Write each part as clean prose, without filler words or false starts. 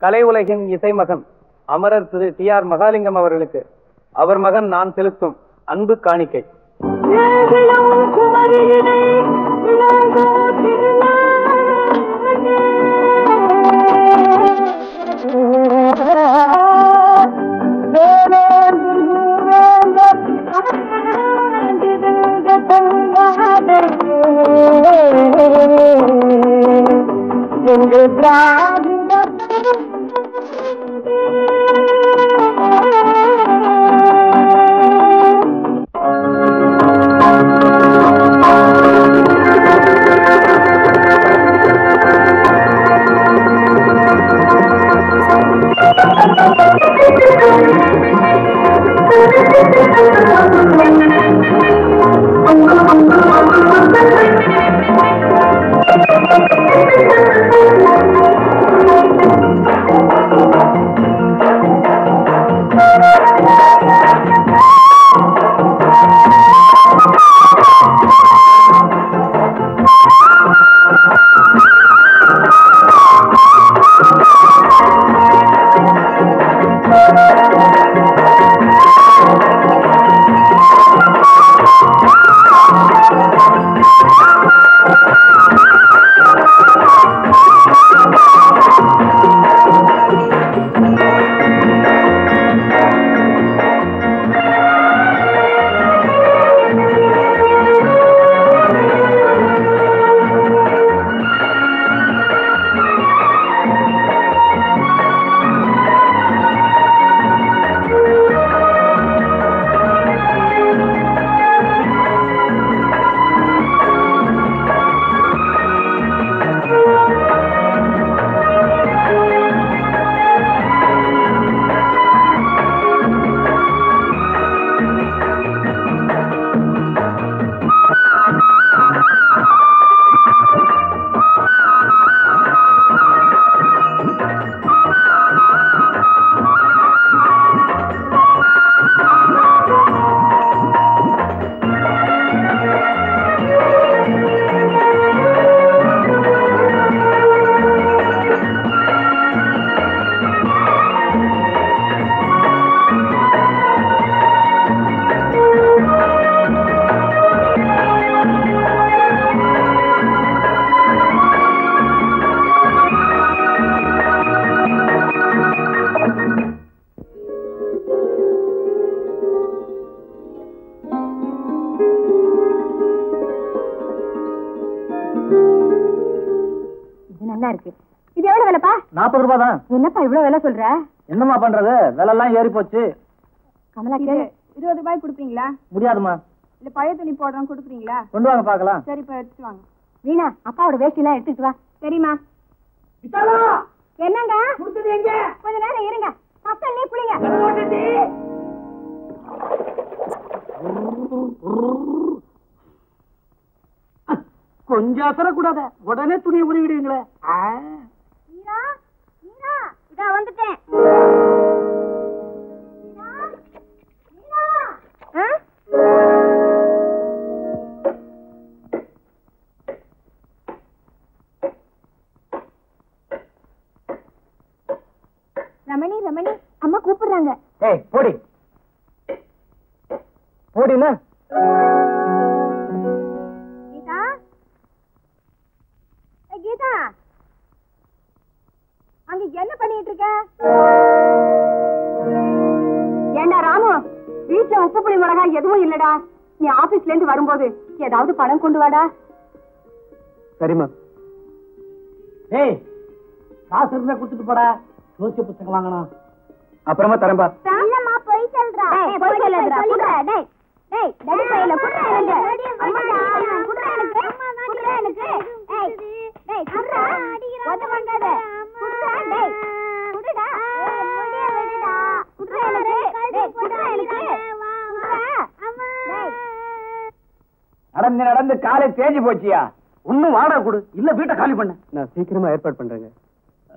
கலை உலகின் இசை மகன் அமரர் திரு டி.ஆர். மகாலிங்கம் அவர்களுக்கு அவர் மகன் நான் செலுத்தும் அன்பு காணிக்கை. இது எவ்வளவு விலைப்பா? 40 ரூபாய் தான். என்னப்பா இவ்வளவு விலை சொல்ற? என்னமா பண்றது, விலை எல்லாம் ஏறி போச்சு. கமலாக்கு 20 ரூபாய் கொடுப்பீங்களா? முடியாதுமா. இல்ல பழைய துணி போடுறோம் கொடுக்குறீங்களா? கொண்டு வாங்க பாக்கலாம். சரி இப்ப எடுத்துட்டு வாங்க. வீணா அப்பாவோட வேஷ்டி எல்லாம் எடுத்துட்டு வா. சரிம்மா. என்னங்க கொஞ்ச நேரம் இருங்க. பசங்க நீ புளிங்க. கொஞ்சம் அசரக்கூடாத, உடனே துணியை உருவிடுவீங்களே. இதா வந்துட்டேன். ரமணி ரமணி அம்மா கூப்பிடுறாங்க. ஏய் போடி போடினா. கீதா கீதா அங்க என்ன பண்ணிட்டு இருக்க? ஏண்டா ராமு, வீட்டுல உப்பு புளி மிளகா எதுவும் இல்லடா. நீ ஆபீஸ்ல இருந்து வரும்போது ஏதாவது பணம் கொண்டு வாடா. சரிம்மா. ஏய் காசு இருந்தா கொடுத்துட்டு போடா, ஜோசிய புத்தகம் வாங்கணும். அப்புறமா தரம்பா. இல்லம்மா போய் சொல்றா. போய் சொல்லறா. குடுறா. டேய் டேய் டேய் கையில குடுறா எனக்கு. அம்மாடா குடுறா எனக்கு. குடுறா எனக்கு. ஏய் டேய் குடுறா. ஒத வாங்காத. குடுறா டேய். குடுடா. ஏய் முடிய விடுடா. குடுறா எனக்கு. டேய் குடுறா எனக்கு. குடுறா. அம்மா. டேய் நடந்து நடந்து காலை தேஞ்சு போச்சியா? இன்னும் வாடகை கொடு, இல்ல வீட்டை காலி பண்ண. நான் சீக்கிரமா ஏற்பாடு பண்றேங்க.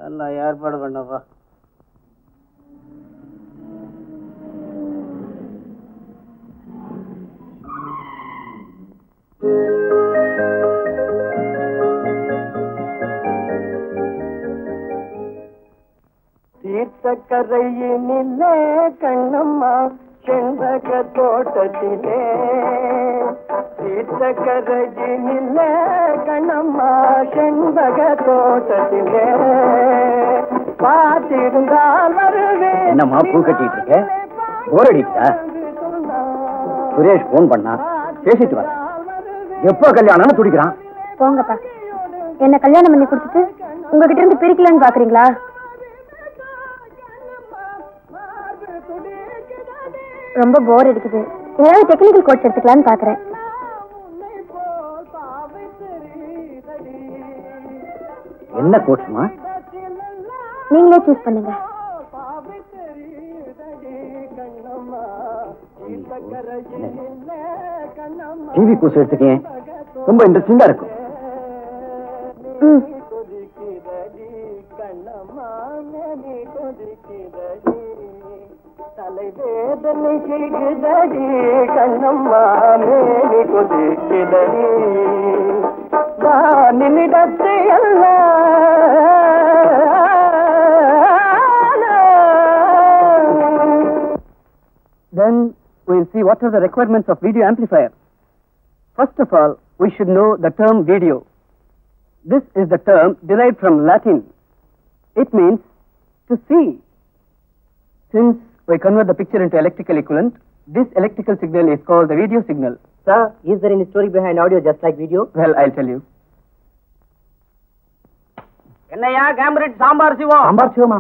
எல்லாம் ஏற்பாடு பண்ணப்பா. கரையினிலே கண்ணம்மா செண்பக தோட்டத்திலே கரையினிலே கண்ணம்மா செண்பக தோட்டத்திலே பார்த்திருந்தால் வருவேன். என்னம்மா பூ கட்டிட்டு இருக்க? போர் அடிக்குதா? சுரேஷ் போன் பண்ணா, பேசிட்டு வர. எப்போ கல்யாணம்னு துடிக்கிறான். போங்கப்பா, என்ன கல்யாணம் பண்ணி கொடுத்துட்டு உங்ககிட்ட இருந்து பிரிக்கலன்னு பாக்குறீங்களா? ரொம்ப போர் அடிக்குது, ஏதாவது டெக்னிக்கல் கோர்ஸ் எடுத்துக்கலான்னு பாக்குறேன். என்ன கோர்ஸ்மா? நீங்களே சூஸ் பண்ணுங்க. டிவி கோர்ஸ் எடுத்துக்கேன், ரொம்ப இன்ட்ரெஸ்டிங்கா இருக்கும். தலைவேதனை செய்தடி கண்ணம்மா மேனி கொதிக்கிறடி நின்னிடத்தை அல்ல. Then we'll see what are the requirements of video amplifier. First of all, we should know the term video. This is the term derived from Latin. It means to see. Since we convert the picture into electrical equivalent, this electrical signal is called the video signal. Sir, is there any story behind audio just like video? Well, I'll tell you. என்னையா கேம்பரிட் சாம்பார் சிவம்? சாம்பார் சிவமா?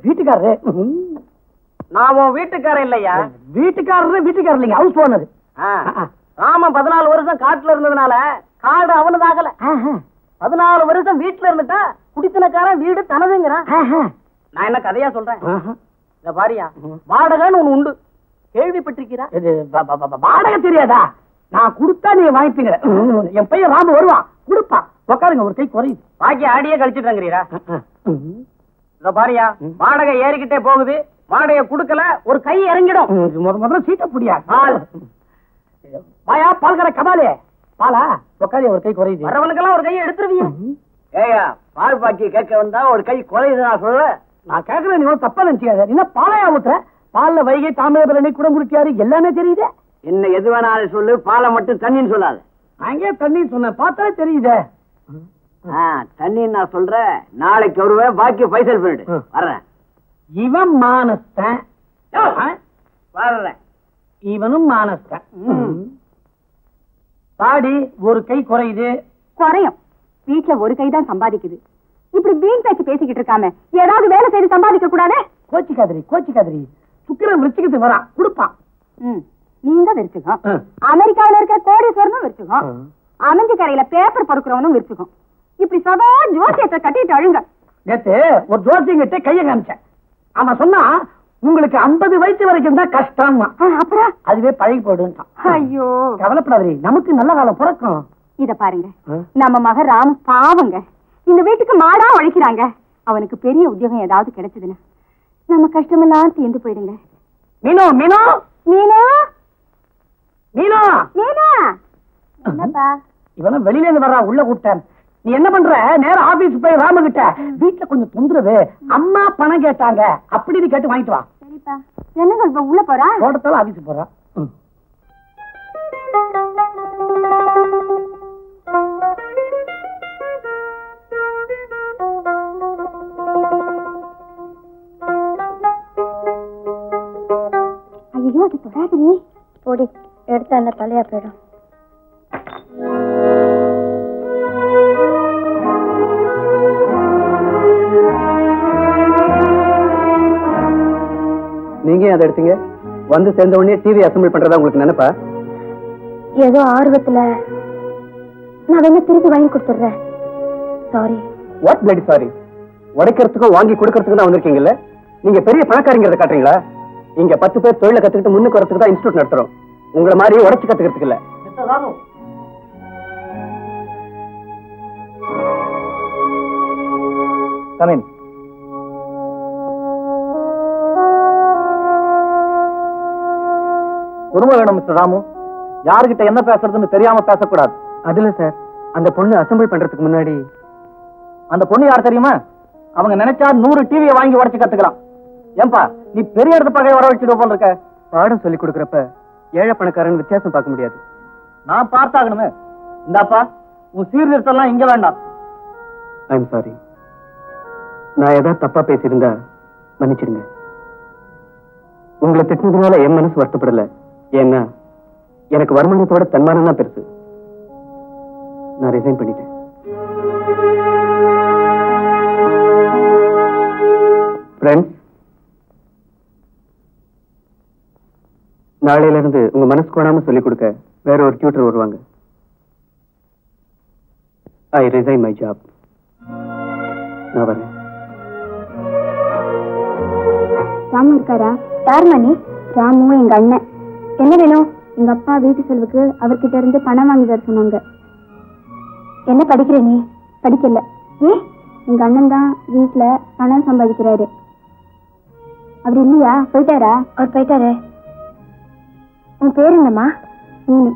வீட்டுக்காரரே. நான் உன் வீட்டுக்காரன் இல்லையா? வீட்டுக்காரர் இல்லைங்க, house owner. Raman 14 வருஷம் காட்டுல இருந்ததுனால காடு அவனதாகல. 14 வருஷம் வீட்டுல இருந்துட்டா குடித்தனக்காரன் வீடு தனதுங்கிறான். நான் என்ன கதையா சொல்றேன்? இந்த பாரியா, வாடகைன்னு ஒண்ணு உண்டு, கேள்விப்பட்டிருக்கிறா? வாடகை தெரியாதா? நான் கொடுத்தா நீங்க வாங்கிப்பீங்க. என் பையன் ராம வருவான், கொடுப்பான். உட்காருங்க, ஒரு கை குறையுது. பாக்கி ஆடியே கழிச்சுட்டாங்கிறீரா? இந்த பாரியா, வாடகை ஏறிக்கிட்டே போகுது, வாடகை கொடுக்கல ஒரு கை இறங்கிடும். முதல்ல சீட்ட புடியா வாயா பால்கர கபாலே பாலா உட்காரு, ஒரு கை குறையுது. வரவனுக்கெல்லாம் ஒரு கையை எடுத்துருவீங்க. ஏயா, பால் பாக்கி கேட்க வந்தா ஒரு கை குறையுது நான் சொல்றேன். நான் கேட்கறேன், நீங்க தப்பா நினைச்சுக்காத. என்ன பாலையா ஊத்துற? பால்ல வைகை தாமிரபரணி குடம்புருட்டியாரு எல்லாமே தெரியுது. என்ன எது வேணாலும் சொல்லு, பாலை மட்டும் தண்ணின்னு சொல்லாது. அங்கே தண்ணி சொன்ன பார்த்தாலே தெரியுதே. தண்ணின்னு நான் சொல்றேன். நாளைக்கு வருவேன், பாக்கி பைசல் பண்ணிட்டு வர்றேன். இவன் மானஸ்தன் வர்றேன், இவனும் மானஸ்தன். பாடி ஒரு கை குறையுது. குறையும், வீட்டுல ஒரு கை தான் சம்பாதிக்குது. இப்படி வீண் பேச்சு பேசிக்கிட்டு இருக்காம ஏதாவது வேலை செய்து சம்பாதிக்க கூடாது. கோச்சிக்காதிரி. சுக்கிரன் விருச்சிகத்துக்கு வரான், கொடுப்பான். நீங்க விருச்சுகம், அமெரிக்காவில இருக்க கோடீஸ்வரனும் விருச்சுகம், அமைஞ்ச கரையில பேப்பர் பொறுக்கிறவனும் விருச்சுகம். இப்படி சதா ஜோசியத்தை கட்டிட்டு அழுங்க. நேத்து ஒரு ஜோசியங்கிட்ட கையை காமிச்சேன். அவன் சொன்னா உங்களுக்கு 50 வயசு வரைக்கும் தான் கஷ்டம். அப்புறம் அதுவே பழகி போடுன்ட்டான். ஐயோ, கவலைப்படாதே, நமக்கு நல்ல காலம் பிறக்கும். இத பாருங்க, நம்ம மக ராம் பாவங்க, இந்த வீட்டுக்கு மாடா உழைக்கிறாங்க. அவனுக்கு பெரிய உத்தியோகம் ஏதாவது கிடைச்சதுன்னா நம்ம கஷ்டமெல்லாம் தீர்ந்து போயிடுங்க. மீனோ மீனோ மீனா மீனோ மீனா, என்னப்பா? இவனும் வெளியில இருந்து வர்றா, உள்ள கூட்டேன். நீ என்ன பண்ற? நேரம் ஆபீஸ் போய் ராம கிட்ட வீட்டுல கொஞ்சம் தொந்தரவு, அம்மா பணம் கேட்டாங்க அப்படின்னு கேட்டு வாங்கிட்டு வா. சரிப்பா. என்னங்க இப்ப உள்ள போறா? தோட்டத்தால ஆபீஸ் போறா. ஐயோ, அது தொடாதீ. போடி, எடுத்தா என்ன தலையா போயிடும். நீங்க அதை எடுத்தீங்க? வந்து சேர்ந்த உடனே டிவி அசம்பிள் பண்றதா உங்களுக்கு நினைப்பா? ஏதோ ஆர்வத்துல நான் வேணா திருப்பி வாங்கி கொடுத்துறேன். சாரி. What bloody sorry? உடைக்கிறதுக்கும் வாங்கி கொடுக்கறதுக்கு தான் வந்திருக்கீங்கல்ல? நீங்க பெரிய பணக்காரங்கிறத காட்டுறீங்களா? இங்க 10 பேர் தொழிலை கத்துக்கிட்டு முன்னுக்கு வரதுக்கு தான் இன்ஸ்டியூட் நடத்துறோம். உங்களை மாதிரி உடைச்சு கத்துக்கிறதுக்கு இல்ல. Come in. பொறுமை வேணும் மிஸ்டர் ராமு. யாருகிட்ட என்ன பேசுறதுன்னு தெரியாம பேசக்கூடாது. அதுல சார், அந்த பொண்ணு அசம்பிள் பண்றதுக்கு முன்னாடி. அந்த பொண்ணு யார் தெரியுமா? அவங்க நினைச்சா 100 டிவியை வாங்கி உடைச்சு கத்துக்கலாம். ஏன்பா நீ பெரிய இடத்து பகையை வர வச்சுட்டு போல இருக்க. பாடம் சொல்லி கொடுக்கறப்ப ஏழை பணக்காரன் வித்தியாசம் பார்க்க முடியாது. நான் பார்த்தாகணுமே. இந்தாப்பா உன் சீர்திருத்தம் இங்க வேண்டாம். I'm sorry. நான் ஏதாவது தப்பா பேசியிருந்தா மன்னிச்சிடுங்க. உங்களை திட்டினதுனால என் மனசு வருத்தப்படல. ஏன்னா எனக்கு வருமானத்தோட தன்மானம் தான் பெருசு. நான் ரிசைன் பண்ணிட்டேன். ஃப்ரெண்ட்ஸ், நாளையில இருந்து உங்க மனசு கோணாம சொல்லிக் கொடுக்க வேற ஒரு டியூட்டர் வருவாங்க. ஐ ரிசைன் மை ஜாப். நான் வரேன். ராமு இருக்காரா? யார் மணி? ராமு எங்க அண்ணன். என்ன வேணும்? எங்க அப்பா வீட்டு செலவுக்கு அவர்கிட்ட இருந்து பணம் வாங்கி தர சொன்னாங்க. என்ன படிக்கிற நீ? படிக்கல. ஏன்? எங்க அண்ணன் தான் வீட்டுல பணம் சம்பாதிக்கிறாரு. அப்படி இல்லையா? போயிட்டாரா? அவர் போயிட்டாரு. உன் பேரு என்னம்மா? மீனு.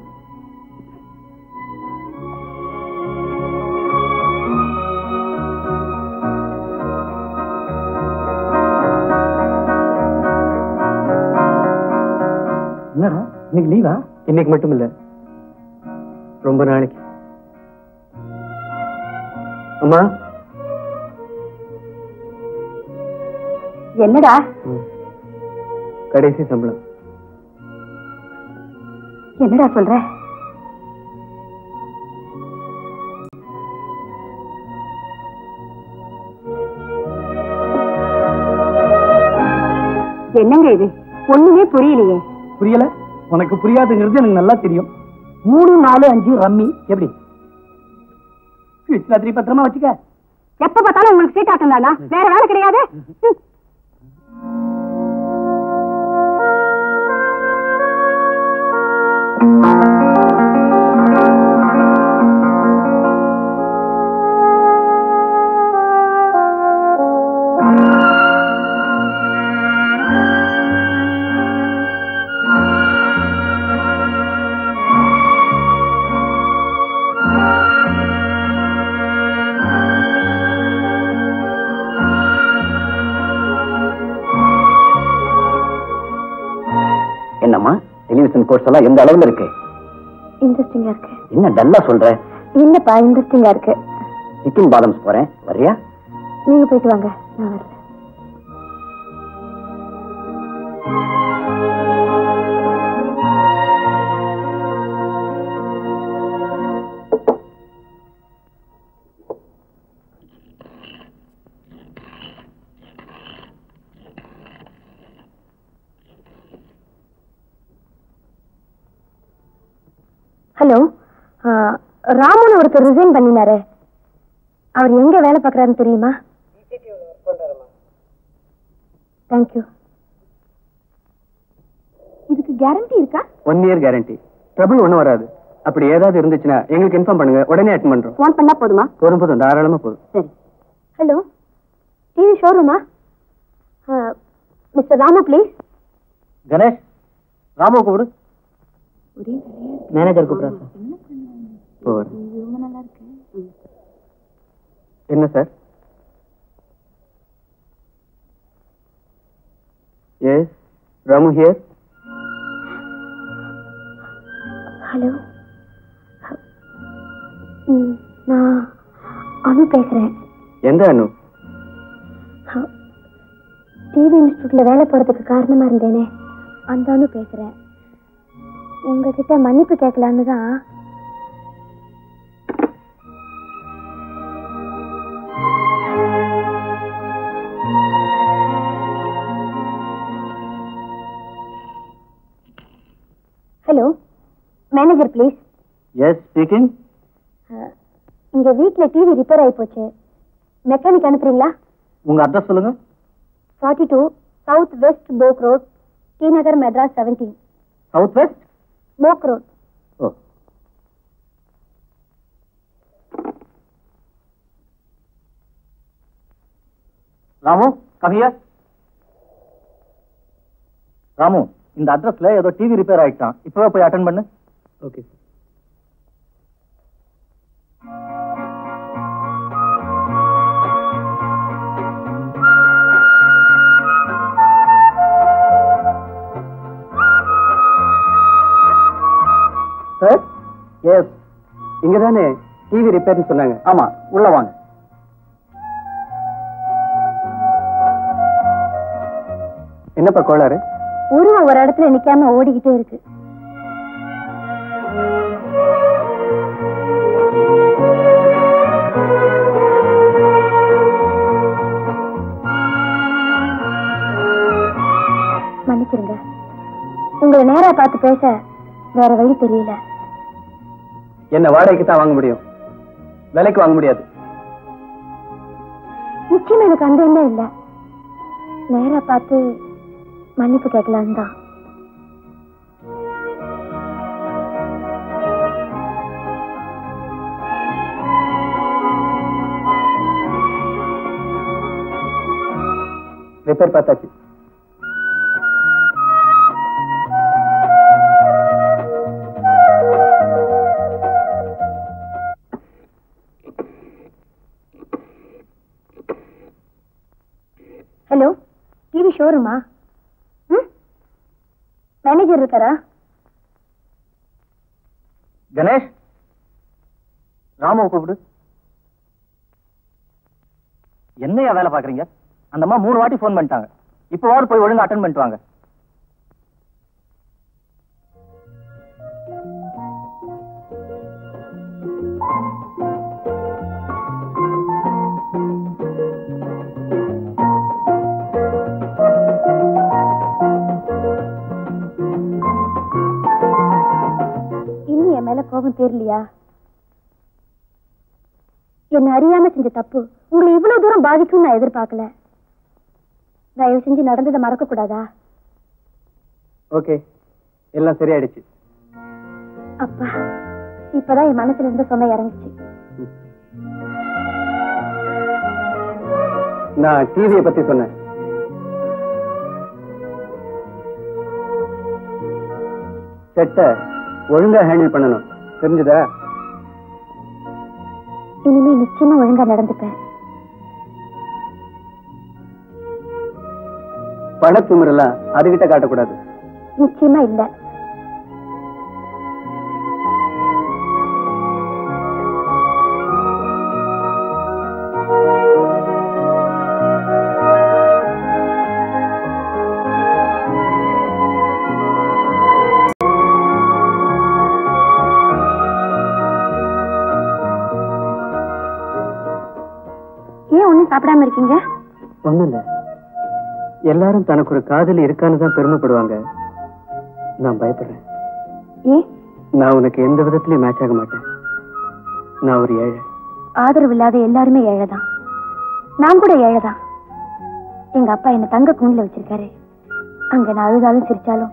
என்னடா இன்னைக்கு லீவா? இன்னைக்கு மட்டும் இல்ல, ரொம்ப நாளைக்கு. அம்மா. என்னடா? கடைசி சம்பளம். என்னடா சொல்ற? என்னங்க இது? ஒண்ணுமே புரியலையே. புரியல? உனக்கு புரியாதுங்கிறது எனக்கு நல்லா தெரியும். 3, 4, 5 ரம்மி எப்படி? பத்திரமா வச்சுக்க. எப்ப பார்த்தாலும் உங்களுக்கு சீட்டாட்டம் தானா? வேற வேலை கிடையாது. என்னம்மா டெலிவிஷன் கோர்ஸ் எல்லாம் எந்த அளவுல இருக்கு? இன்ட்ரெஸ்டிங்கா இருக்கு. என்ன டல்லா சொல்ற? இல்லப்பா, இன்ட்ரெஸ்டிங்கா இருக்கு. சிக்கிம் பாதம்ஸ் போறேன், வரியா? நீங்க போயிட்டு வாங்க, நான் வரல. ஹலோ, ராமுன்னு ஒருத்தர் ரிசைன் பண்ணினாரு. அவர் எங்க வேலை பார்க்கறாருன்னு தெரியுமா? தேங்க்யூ. இதுக்கு கேரண்டி இருக்கா? 1 year கேரண்டி. ட்ரபிள் ஒண்ணும் வராது. அப்படி ஏதாவது இருந்துச்சுன்னா எங்களுக்கு இன்ஃபார்ம் பண்ணுங்க, உடனே அட்டெண்ட் பண்றோம். ஃபோன் பண்ணா போதுமா? போதும், தாராளமா போதும். சரி. ஹலோ, டிவி ஷோரூமா? Mister Ramu please. கணேஷ், ராமு கூப்பிடு. மேனேஜர் கூப்பிடுறா சார். என்ன sir? Yes, Ramu here. Hello, நான் அனு பேசுறேன். எந்த அனு? டிவி இன்ஸ்டியூட்ல வேலை போறதுக்கு காரணமா இருந்தேனே, அந்த அனு பேசுறேன். உங்ககிட்ட மன்னிப்பு கேட்கலான்னு தான். Hello, manager please. Yes, speaking. இங்க வீட்ல டிவி ரிப்பேர் ஆகி போச்சு. மெக்கானிக் அனுப்புறீங்களா? உங்க அட்ரஸ் சொல்லுங்க. 42 south west Boag road, T Nagar, Madras 17. South west Boag road. Oh, Ramu come here. Ramu, இந்த அட்ரஸ்ல ஏதோ டிவி ரிப்பேர் ஆயிட்டான், இப்பவே போய் அட்டெண்ட் பண்ணு. Okay sir. சார், எஸ், இங்க தானே டிவி ரிப்பேர்னு சொன்னாங்க. ஆமா, உள்ள வாங்க. என்னப்பா கோளாறு? உருவம் ஒரு இடத்துல நிக்காம ஓடிக்கிட்டே இருக்கு. மன்னிச்சிருங்க, உங்களை நேரா பார்த்து பேச வேற வழி தெரியல. என்ன வாடகைக்கு தான் வாங்க முடியும், விலைக்கு வாங்க முடியாது. நிச்சயம் எனக்கு அந்த எண்ணம் இல்ல. நேரா பார்த்து மன்னிப்பு கேட்கலாம் தான். ரிப்பேர் பார்த்தாச்சு. Hello, TV ஷோரூமா? மேனேஜர் இருக்காரா? கணேஷ், ராம கூப்பிடு. என்னையா வேலை பாக்குறீங்க? அந்த அம்மா 3 வாட்டி போன் பண்ணிட்டாங்க. இப்பவாவது போய் ஒழுங்கா அட்டெண்ட் பண்ணிட்டு வாங்க. இன்னும் என் மேல கோபம் தெரியலையா? என்ன அறியாம செஞ்ச தப்பு உங்களை இவ்வளவு தூரம் பாதிக்கும் நான் எதிர்பார்க்கல. தயவு செஞ்சு நடந்ததை மறக்க கூடாதா? ஓகே, எல்லாம் சரியாயிடுச்சு. அப்பா, இப்பதான் என் மனசுல இருந்த சுமை இறங்குச்சு. நான் டிவியை பத்தி சொன்னேன். செட்டை ஒழுங்கா ஹேண்டில் பண்ணணும், தெரிஞ்சுதா? இனிமே நிச்சயமா ஒழுங்கா நடந்துப்பேன். பணத்துமுறலாம் அதுகிட்ட காட்டக்கூடாது. நிச்சயமா இல்ல. ஏன் ஒண்ணும் சாப்பிடாம இருக்கீங்க? ஒண்ணும் இல்ல, எல்லாரும் தனக்கு ஒரு காதலி இருக்கான்னு தான் பெருமைப்படுவாங்க. நான் பயப்படுறேன். ஏன்? நான் உனக்கு எந்த விதத்திலயும் மேட்ச் ஆக மாட்டேன். நான் ஒரு ஏழை. ஆதரவு இல்லாத எல்லாருமே ஏழைதான். நான் கூட ஏழைதான். எங்க அப்பா என்ன தங்க கூண்டுல வச்சிருக்காரு. அங்க நான் அழுதாலும் சிரிச்சாலும்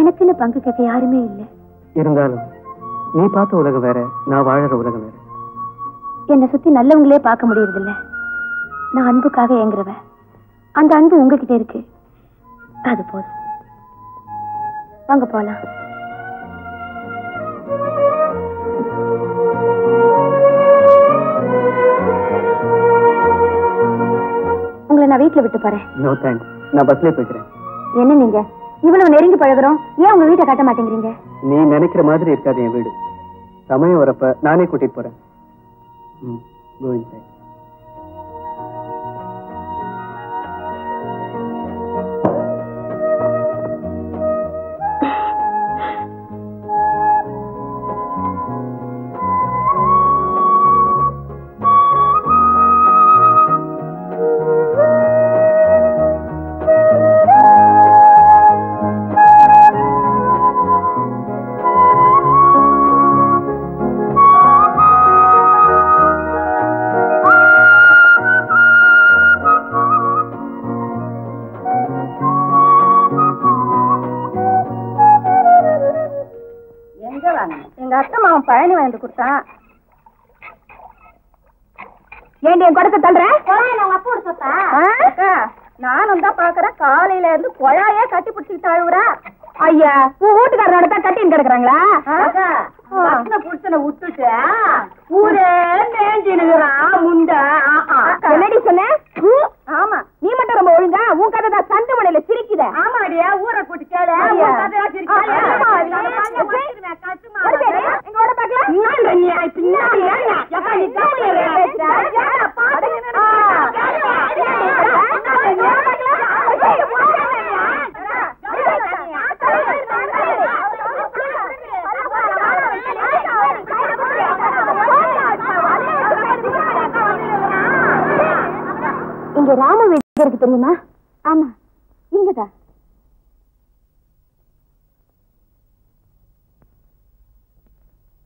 எனக்குன்னு பங்கு கேட்க யாருமே இல்லை. இருந்தாலும் நீ பார்த்த உலகம் வேற, நான் வாழற உலகம் வேற. என்னை சுத்தி நல்லவங்களே பார்க்க முடியறது இல்ல. நான் அன்புக்காக ஏங்குறவ. அந்த அன்பு உங்ககிட்ட இருக்கு, அது போதும். வாங்க போலாம். உங்களை நான் வீட்டுல விட்டு போறேன். நோ தேங்க்ஸ், நான் பஸ்லயே போய்க்கிறேன். என்ன நீங்க இவ்வளவு நெருங்கி பழகுறோம், ஏன் உங்க வீட்டை காட்ட மாட்டேங்கிறீங்க? நீ நினைக்கிற மாதிரி இருக்காது என் வீடு. சமயம் வரப்ப நானே கூட்டிட்டு போறேன். Go inside. எங்க அத்தை மாவன் பழனி வாங்கி கொடுத்தான். ஏண்டி என் கொடுக்க தள்ளுற? நானும் தான் பாக்குறேன், காலையில இருந்து குழாயே கட்டி பிடிச்சிட்டு அழுவுறா. ஐயா, உன் வீட்டுக்காரரோட தான் கட்டின்னு கிடக்குறாங்களா? புடிச்சனை விட்டுட்டு ஊரே மேஞ்சினுக்குறான் முண்ட. என்னடி சொன்ன? ஆமா, நீ மட்டும் ரொம்ப ஒழுங்கா உன் கதை தான் சண்டை மலையில சிரிக்குத. ஆமாடியா, ஊரை கூட்டி கேளு. தெரியுமா? ஆமா, இங்கதான்.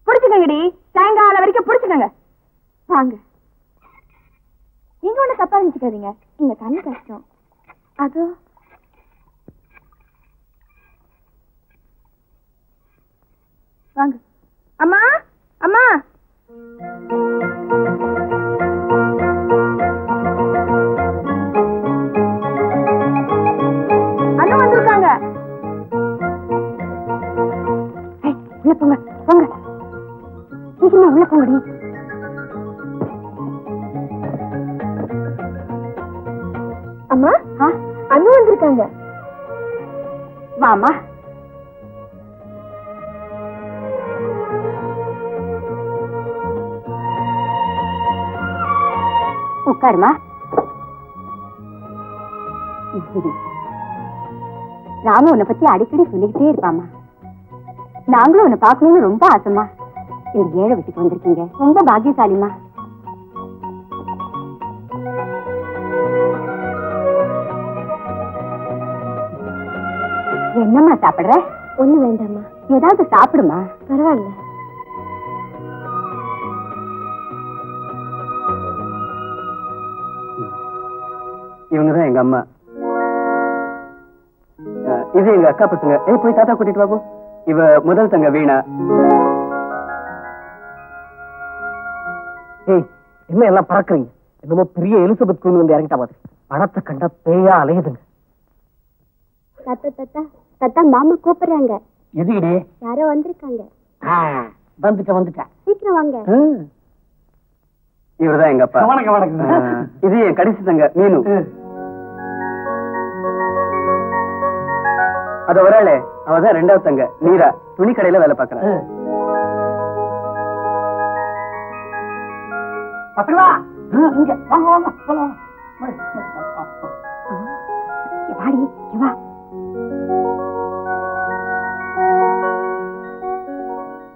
புடிச்சுக்கங்கடி, சாயங்காலம் வரைக்கும் புடிச்சுக்கங்க. வாங்க. நீங்க ஒண்ணு தப்பா நினைச்சுக்காதீங்க, இங்க தண்ணி கஷ்டம். அதோ வாங்க. அம்மா, அம்மா, அண்ணா வந்திருக்காங்க. உள்ள போங்க, போங்க, சீக்கிரமா உள்ள போங்கடி. அம்மா, அண்ணா வந்திருக்காங்க. வாமா. உட்காருமா. ராம உன்னை பத்தி அடிக்கடி சொல்லிக்கிட்டே இருப்பாமா. நாங்களும் உன்னை பார்க்கணும்னு ரொம்ப ஆசைமா. இந்த ஏழை வீட்டுக்கு வந்திருக்கீங்க, ரொம்ப பாக்கியசாலிமா. என்னம்மா சாப்பிடுற? ஒண்ணு வேண்டாம்மா. ஏதாவது சாப்பிடுமா. பரவாயில்ல. இவங்கதான் எங்க அம்மா. இது எங்க அக்கா பசங்க. போய் தாத்தா கூட்டிட்டு வாபு. இவ முதல் தங்க வீணா. என்ன எல்லாம் பறக்குறீங்க? என்னமோ பெரிய எலிசபெத் குயின் வந்து இறங்கிட்டா மாதிரி. பணத்தை கண்டா பேயா அலையுதுங்க. தாத்தா தாத்தா தாத்தா, மாமா கூப்பிடுறாங்க. எதுக்கிடே? யாரோ வந்திருக்காங்க. வந்துட்டேன். சீக்கிரம் வாங்க. இவர்தான் எங்க அப்பா. வணக்கம் வணக்கம். இது என் கடைசி தங்க மீனு. அது ஒரு ஆளு, அவதான் ரெண்டாவது தங்க நீரா. துணி கடையில வேலை பாக்குறேன்.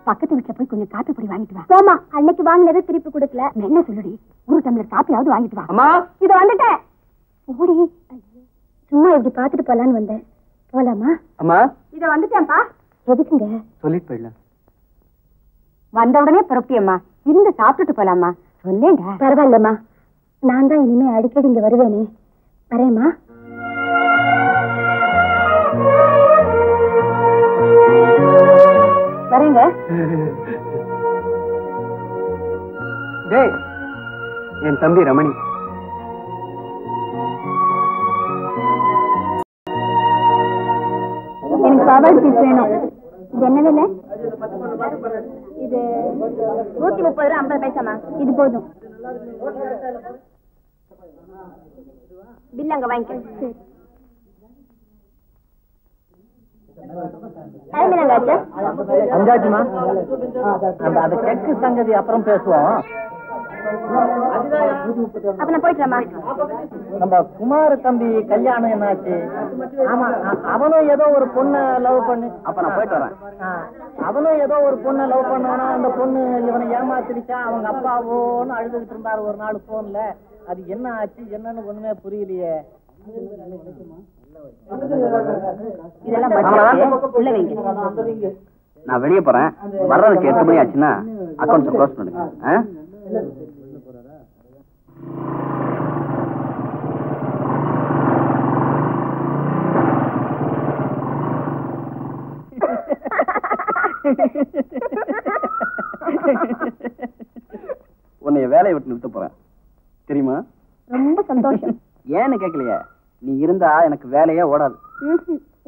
பக்கத்து வீட்டுல போய் கொஞ்சம் காப்பி பொடி வாங்கிட்டு வா. போமா, அன்னைக்கு வாங்கினதை திருப்பி கொடுக்கல. என்ன சொல்லுடி, ஒரு டம்ளர் காப்பியாவது வாங்கிட்டு வா. அம்மா, இத வந்துட்டேன். ஓடி, சும்மா இப்படி பாத்துட்டு போலான்னு வந்தேன். போலாமா? அம்மா, இத வந்துட்டேன்ப்பா. எதுக்குங்க? சொல்லிட்டு போயிடலாம். வந்த உடனே புறப்பட்டியம்மா, இருந்து சாப்பிட்டுட்டு போலாமா? சொல்லேங்க. பரவாயில்லம்மா, நான் தான் இனிமே அடிக்கடி இங்க வருவேனே. வரேம்மா. வரேங்க. டேய், என் தம்பி ரமணி. எனக்கு பவர் பீஸ் வேணும். இது என்ன விலை? இது 130 ரூபா 50 பைசாமா. இது போதும். பில் அங்க வாங்கிக்க. அஞ்சாச்சுமா, அந்த செக்கு சங்கதி அப்புறம் பேசுவோம். அப்ப நான் போயிட்டுறேம்மா. நம்ம குமார தம்பி கல்யாணம் என்னாச்சு? ஆமா, அவனும் ஏதோ ஒரு பொண்ணை லவ் பண்ணி. அப்ப நான் போயிட்டு வரேன். அவனும் ஏதோ ஒரு பொண்ணை லவ் பண்ணானா, அந்த பொண்ணு இவனை ஏமாத்திருச்சா. அவங்க அப்பாவோன்னு அழுதுகிட்டு இருந்தாரு ஒரு நாள் போன்ல. அது என்ன ஆச்சு என்னன்னு ஒண்ணுமே புரியலையே. நான் வெளியே போறேன். வர்றதுக்கு 8 மணி ஆச்சுன்னா அக்கௌண்ட்ஸ் க்ளோஸ் பண்ணுங்க. உன்னைய வேலையை விட்டு நிறுத்த போறேன் தெரியுமா? ரொம்ப சந்தோஷம். ஏன்னு கேட்கலையே, நீ இருந்தா எனக்கு வேலையே ஓடாது.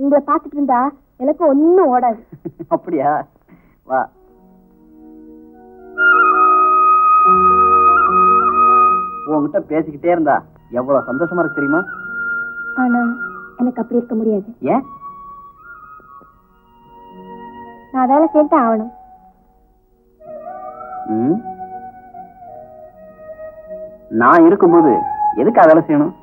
உங்களை பாத்துட்டு இருந்தா எனக்கு ஒண்ணும் ஓடாது. அப்படியா? வா. உன்கிட்ட பேசிக்கிட்டே இருந்தா எவ்வளவு சந்தோஷமா இருக்கு தெரியுமா? ஆனா எனக்கு அப்படி இருக்க முடியாது. ஏன்? நான் வேலை செய்து ஆகணும். நான் இருக்கும்போது எதுக்கு வேலை செய்யணும்?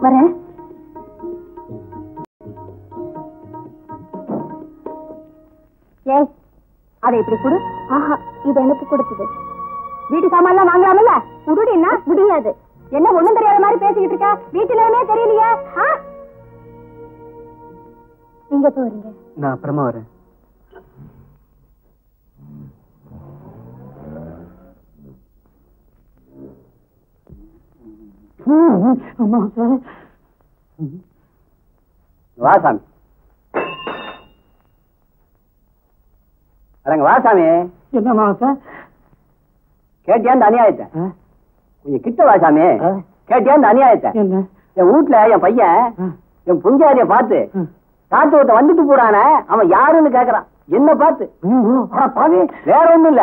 வரேன். ஏய், அதை இப்படி கொடு. ஆஹா, இது எனக்கு கொடுத்தது. வீட்டு சாமான்லாம் வாங்கலாமல்ல? குடுடின்னா முடியாது. என்ன ஒண்ணும் தெரியாத மாதிரி பேசிக்கிட்டு இருக்க? வீட்டு நேரமே தெரியலையே. நீங்க போறீங்க? நான் அப்புறமா வரேன். வா சாமி. அடங்க வா சாமி. என்னம்மா சார்? கேட்டியா இந்த அநியாயத்தை? கொஞ்சம் கிட்ட வா சாமி. கேட்டியா இந்த அநியாயத்தை? என்ன? என் வீட்டுல என் பையன் என் புஞ்சாரிய பார்த்து காத்து ஒருத்த வந்துட்டு போறானே, அவன் யாருன்னு கேக்குறான். என்ன பார்த்து? வேற ஒண்ணும் இல்ல.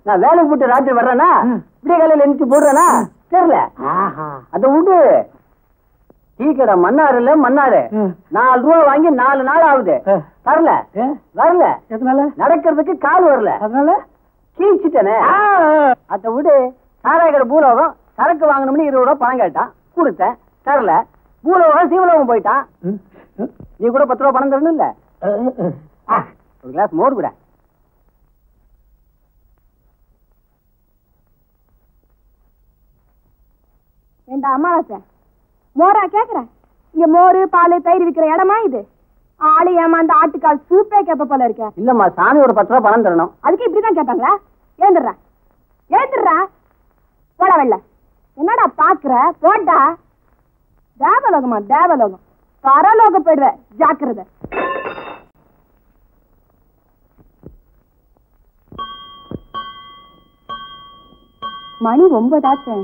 நான் வேலைக்கு போட்டு ராத்திரி வர்றேன்னா இப்படியே காலையில எழுந்து போடுறேனா தெரியல. அத விட்டு டீ கடை மன்னாரு இல்ல மன்னாரு 4 ரூபா வாங்கி 4 நாள் ஆகுது. தரல வரல. நடக்கிறதுக்கு கால் வரல. அதனால கீழ்ச்சிட்டனே. அத விடு. சாராய கடை பூலோகம் சரக்கு வாங்கணும்னு 20 ரூபா பணம் கேட்டான். கொடுத்தேன். தரல. பூலோகம் சீவலோகம் போயிட்டான். நீ கூட 10 ரூபா பணம் தரணும் இல்ல? ஒரு கிளாஸ் மோர் கூட. ஏண்டா அம்மாவாசை, மோரா கேக்குறேன்? இங்க மோரு பால் தயிர் விக்கிற இடமா இது? ஆளு ஏமாந்த ஆட்டுக்கால் சூப்பே கேப்ப போல இருக்க. இல்லம்மா, சாமி ஒரு 10 ரூபா பணம் தரணும். அதுக்கு இப்படிதான் கேட்பாங்களா? ஏந்துடுறா ஏந்துடுறா. போட வெள்ள. என்னடா பாக்குற? போட்டா தேவலோகமா? தேவலோகம் பரலோகம் போயிடுவ. ஜாக்கிரதை. மணி 9 ஆச்சு.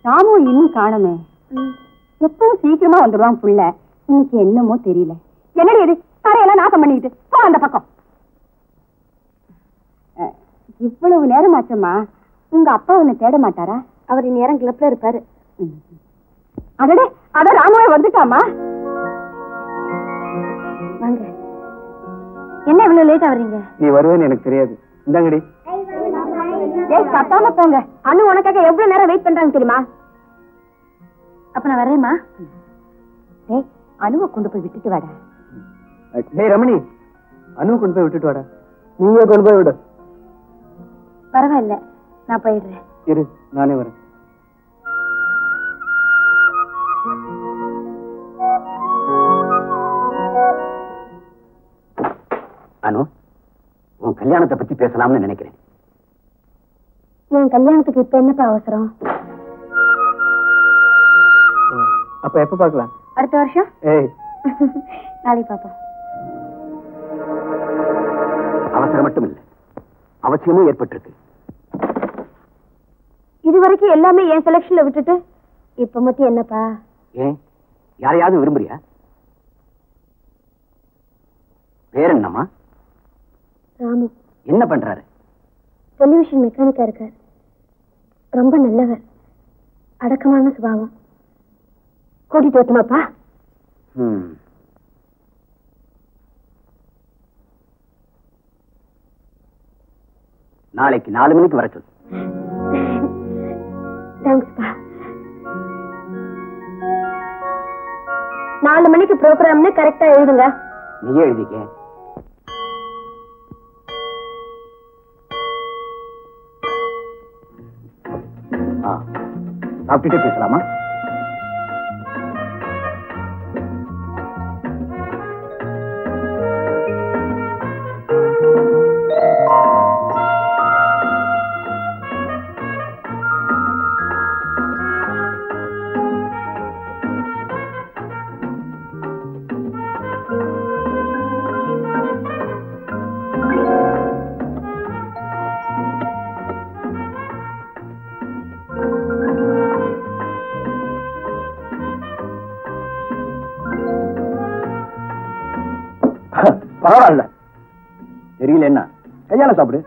ராமு இன்னும் காணமே. எப்பவும் சீக்கிரமா வந்துடுவான் புள்ள. இன்னைக்கு என்னமோ தெரியல. என்னடி இது? தரையெல்லாம் நாசம் பண்ணிக்கிட்டு போ அந்த பக்கம். இவ்வளவு நேரம் ஆச்சம்மா. உங்க அப்பா உன்னை தேட மாட்டாரா? அவர் நேரம் கிளப்ல இருப்பாரு. அதே அத ராமுவே வந்துட்டாமா. வாங்க. என்ன இவ்வளவு லேட்டா வர்றீங்க? நீ வருவேன்னு எனக்கு தெரியாது. இந்தாங்கடி. ஏய், கத்தாம போங்க. அனு உனக்காக எவ்வளவு நேரம் வெயிட் பண்றாங்க தெரியுமா? அப்ப நான் வரேம்மா. ஏய், அனுவை கொண்டு போய் விட்டுட்டு வாடா. டேய் ரமணி, அனுவை கொண்டு போய் விட்டுட்டு வாடா. நீயே கொண்டு போய் விடு. பரவாயில்ல, நான் போயிடுறேன். இரு, நானே வரேன். அனு, உன் கல்யாணத்தை பத்தி பேசலாம்னு நினைக்கிறேன். என் கல்யாணத்துக்கு இப்ப என்னப்பா அவசரம்? அப்ப எப்ப பார்க்கலாம்? அடுத்த வருஷம். ஏய், நாளைக்கு பாப்போம். அவசரம் மட்டும் இல்ல, அவசியமும் ஏற்பட்டிருக்கு. இது வரைக்கும் எல்லாமே என் செலக்ஷன்ல விட்டுட்டு இப்ப மட்டும் என்னப்பா? ஏன், யாரையாவது விரும்புறியா? பேர் என்னம்மா? ராமு. என்ன பண்றாரு? டெலிவிஷன் மெக்கானிக்கா இருக்கார். ரொம்ப நல்லவர். அடக்கமான சுபாவம். கூட்டிட்டு வரட்டுமாப்பா? நாளைக்கு 4 மணிக்கு வர சொல்லு. தேங்க்ஸ்பா. 4 மணிக்கு ப்ரோக்ராம்னு கரெக்டா எழுதுங்க. நீயே எழுதிக்க. சாப்பிட்டுட்டு பேசலாமா? பரவாயில்ல, தெரியல. என்ன கையால சாப்பிடு.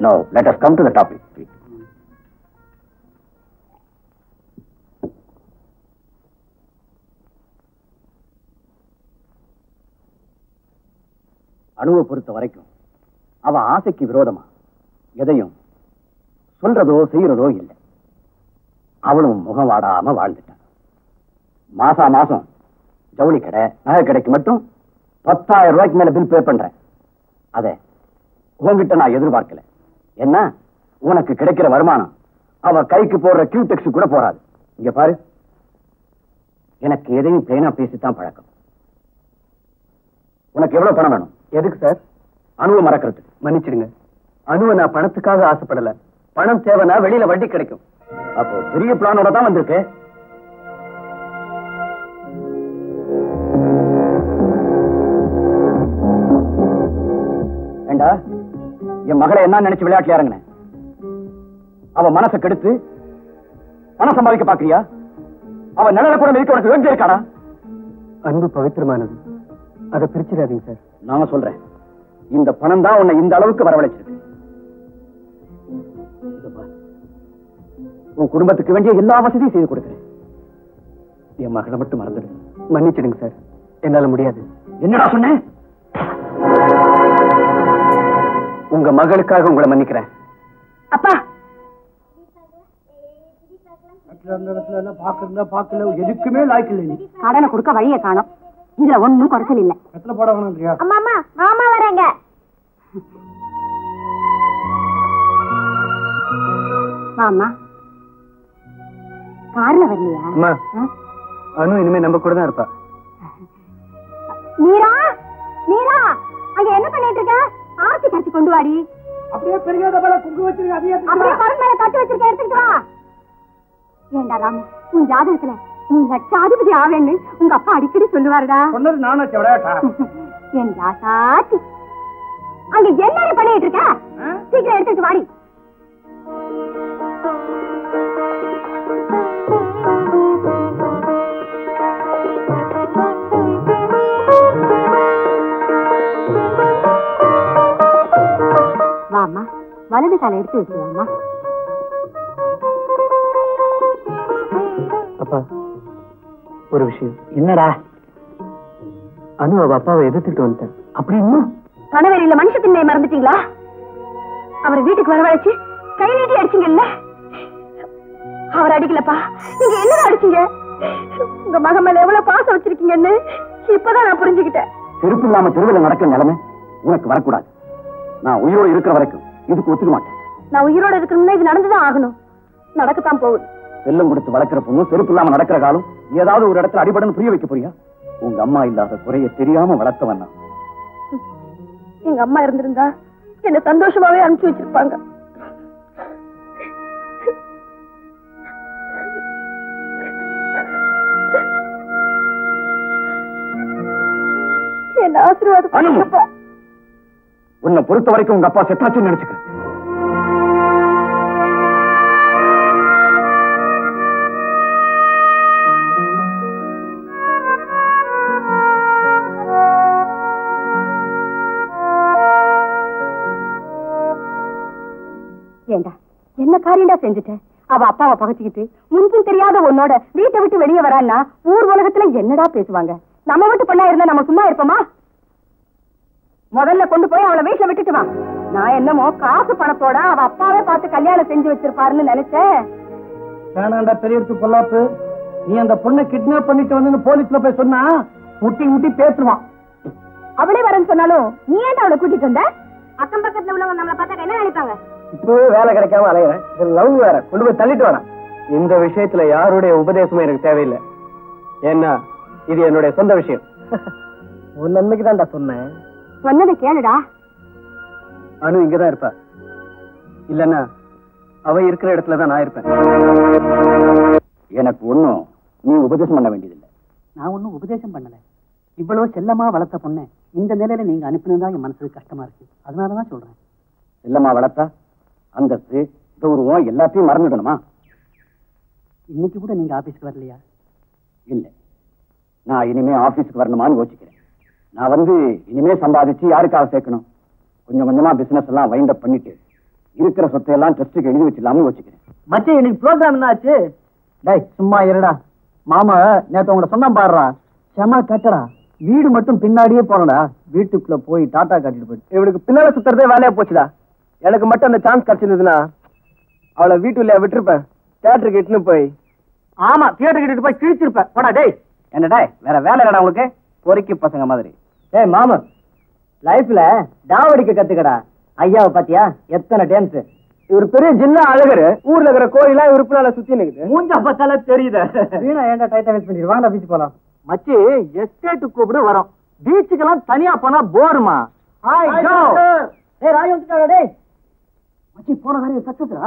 Now, let us come to the topic. அணுவை பொறுத்த வரைக்கும் அவ ஆசைக்கு விரோதமா எதையும் சொல்றதோ செய்யறதோ இல்லை. அவளும் முகம் வாடாம வாழ்ந்துட்டான். மாசம் ஜவுளி கடை நகை கடைக்கு மட்டும் 10,000 ரூபாய்க்கு மேல பில் பே பண்றேன். அத உங்ககிட்ட நான் எதிர்பார்க்கல. என்ன உனக்கு கிடைக்கிற வருமானம் அவ கைக்கு போடுற கியூடெக்ஸ் கூட போறாது. இங்க பாரு, எனக்கு எதையும் பேனா பேசித்தான் பழக்கம். உனக்கு எவ்வளவு பணம் வேணும்? எதுக்கு சார்? அணுவை மறக்கிறதுக்கு. மன்னிச்சிடுங்க, அணுவை நான் பணத்துக்காக ஆசைப்படல. பணம் தேவைன்னா வெளியில வட்டி கிடைக்கும். அப்போ பெரிய பிளானோட தான் வந்திருக்கு. ஏண்டா, என் மகளை என்ன நினைச்சு விளையாட்டுல இறங்கின? அவ மனசை கெடுத்து பணம் சம்பாதிக்க பாக்குறியா? அவ நிழல கூட மிதிக்க உனக்கு வேண்டிய இருக்காடா? அன்பு பவித்திரமானது, அதை பிரிச்சிடாதீங்க சார். நான் சொல்றேன், இந்த பணம் தான் உன்னை இந்த அளவுக்கு வரவழைச்சிருக்கு. உன் குடும்பத்துக்கு வேண்டிய எல்லா வசதியும் செய்து கொடுக்கிறேன். என் மகளை மட்டும் மறந்துடு. மன்னிச்சிடுங்க சார், என்னால முடியாது. என்னடா சொன்னேன்? உங்க மகளுக்காக உங்களை மன்னிக்கிறேன். அப்பா எதுக்குமே லாய்க்கு இல்லை. கடனை கொடுக்க வழியை காணோம். இதுல ஒண்ணும் குறைச்சல் இல்ல. எத்தனை போட வேணும்ன்றியா? அம்மா மாமா வராங்க. மாமா கார்ல வரலையா? அம்மா, அனு இனிமே நம்ம கூட தான் இருப்பா. நீரா நீரா, அங்க என்ன பண்ணிட்டு இருக்க? ஆர்த்தி கட்டி கொண்டு வாடி. அப்படியே பெரியாத மேல குங்கு வச்சிருக்க. அப்படியே பரன் மேல கட்டி வச்சிருக்க, எடுத்துட்டு வா. ஏண்டா ராமு, உன் ஜாதகத்துல நீ லட்சாதிபதி ஆவேன்னு உங்க அப்பா அடிக்கடி சொல்லுவாருடா. சொன்னது நானா செவடாட்டா? என் ராசாத்தி, அங்க என்ன பண்ணிட்டு இருக்க? சீக்கிரம் எடுத்துட்டு வாடி. வாமா, வலது காலை எடுத்து வச்சுவாமா. அப்பா, ஒரு விஷயம். என்னடா? அனு அவ அப்பாவை எதிர்த்துட்டு வந்துட்டேன். அப்படி இன்னும் கணவரில மனுஷத்தின்மையை மறந்துட்டீங்களா? அவர் வீட்டுக்கு வரவழைச்சு கை நீட்டி அடிச்சீங்கல்ல? அவர் அடிக்கலப்பா, நீங்க என்னதான் அடிச்சீங்க? உங்க மகன் மேல எவ்வளவு பாசம் வச்சிருக்கீங்கன்னு இப்பதான் நான் புரிஞ்சுக்கிட்டேன். செருப்பு இல்லாம தெருவில் நடக்கிற நிலைமை உனக்கு வரக்கூடாது. நான் உயிரோடு இருக்கிற வரைக்கும் இதுக்கு ஒத்துக்க மாட்டேன். நான் உயிரோட இருக்கணும்னா இது நடந்துதான் ஆகணும். நடக்கத்தான் போகுது. செல்லம் கொடுத்து வளர்க்கிற பொண்ணு செருப்பு இல்லாம நடக்கிற காலம் ஏதாவது ஒரு இடத்துல அடிபடன்னு புரிய வைக்க போறியா? உங்க அம்மா இல்லாத குறைய தெரியாம வளர்த்தவன் நான். எங்க அம்மா இருந்திருந்தா என்ன சந்தோஷமாவே அனுப்பிச்சு வச்சிருப்பாங்க. என்ன ஆசீர்வாதம் பண்ணுங்கப்பா. உன்னை பொறுத்த வரைக்கும் உங்க அப்பா செத்தாச்சுன்னு நினைச்சுக்க. ஏண்டா, என்ன காரியண்டா செஞ்சுட்டேன்? அவ அப்பாவை பகச்சுக்கிட்டு முன்பின் தெரியாத உன்னோட வீட்டை விட்டு வெளியே வரான்னா ஊர் உலகத்துல என்னடா பேசுவாங்க? நம்ம வீட்டு பொண்ணா இருந்தா நம்ம சும்மா இருப்போமா? முதல்ல கொண்டு போய் அவளை வீட்டுல விட்டுட்டு வா. நான் என்னமோ காசு பணத்தோட அவ அப்பாவே பார்த்து கல்யாணம் செஞ்சு வச்சிருப்பாருன்னு நினைச்சேன். வேணாண்டா பெரியத்து பொல்லாப்பு. நீ அந்த பொண்ணை கிட்னாப் பண்ணிட்டு வந்து போலீஸ்ல போய் சொன்னா முட்டி பேசுவான். அவளே வரேன்னு சொன்னாலும் நீ ஏன்டா அவளை கூட்டிட்டு வந்த? அக்கம் பக்கத்துல உள்ளவங்க நம்மளை பார்த்தா என்ன நினைப்பாங்க? இப்பவே வேலை கிடைக்காம அலையிறேன். இது லவ் வேற, கொண்டு போய் தள்ளிட்டு வரேன். இந்த விஷயத்துல யாருடைய உபதேசமும் எனக்கு தேவையில்லை. ஏன்னா இது என்னுடைய சொந்த விஷயம். உன் நன்மைக்கு தான்டா சொன்னேன். சொன்னதை கேளுடா. அனு இங்கதான் இருப்பா. இல்லன்னா அவ இருக்கிற இடத்துலதான் நான் இருப்பேன். எனக்கு ஒண்ணும் நீ உபதேசம் பண்ண வேண்டியதில்லை. நான் ஒன்னும் உபதேசம் பண்ணல. இவ்வளவு செல்லமா வளர்த்த பொண்ணு இந்த நிலையில நீங்க அனுப்பினதா என் மனசுக்கு கஷ்டமா இருக்கு. அதனாலதான் சொல்றேன். செல்லமா வளர்த்தா அந்தஸ்து கௌரவம் எல்லாத்தையும் மறந்துடணுமா? இன்னைக்கு கூட நீங்க ஆபீஸ்க்கு வரலையா? இல்ல, நான் இனிமே ஆபீஸ்க்கு வரணுமான்னு யோசிக்கிறேன். நான் இனிமே சம்பாதிச்சு யாருக்காக சேர்க்கணும்? கொஞ்சம் கொஞ்சமா பிசினஸ் எல்லாம் வைண்ட் அப் பண்ணிட்டு இருக்கிற சொத்தை எல்லாம் ட்ரஸ்ட்டுக்கு எழுதி வச்சிடலாம்னு வச்சுக்கிறேன். மச்சி இன்னைக்கு ப்ரோக்ராம் என்ன ஆச்சு? டேய் சும்மா இருடா. மாமா நேத்து உங்களை சொன்னா பாடுறா, செம கட்டடா. வீடு மட்டும் பின்னாடியே போனடா. வீட்டுக்குள்ள போய் டாட்டா காட்டிட்டு போயிட்டு இவளுக்கு பின்னால சுத்துறதே வேலையா போச்சுடா. எனக்கு மட்டும் அந்த சான்ஸ் கிடைச்சிருந்ததுன்னா அவளை வீட்டுல விட்டுருப்பேன். தியேட்டருக்கு இட்டுன்னு போய் ஆமா தியேட்டர் கிட்ட போய் கிழிச்சிருப்பேன். போடா டேய். என்னடா வேற வேலை இல்லடா உங்களுக்கு? பொறுக்கி பசங்க மாதிரி. ஏய் மாமன், லைஃப்ல டாவடிக்க கத்துக்கடா. ஐயாவை பாத்தியா எத்தனை டான்ஸ். இவர் பெரிய ஜில்லா அழகரு. ஊர்ல இருக்கிற கோயிலா உறுப்பினால சுத்தி நிக்குது. மூஞ்ச பார்த்தாலே தெரியுது. வீணா ஏன்டா டைட்டா வேஸ்ட் பண்ணிட்டு வாங்க பீச் போலாம். மச்சி எஸ்டேட்டு கூப்பிடு வரோம். பீச்சுக்கெல்லாம் தனியா போனா போருமா? Hi Joe. ஏய் ராய் வந்துட்டாடா டேய். மச்சி போன காரியம் சக்சஸ்ரா.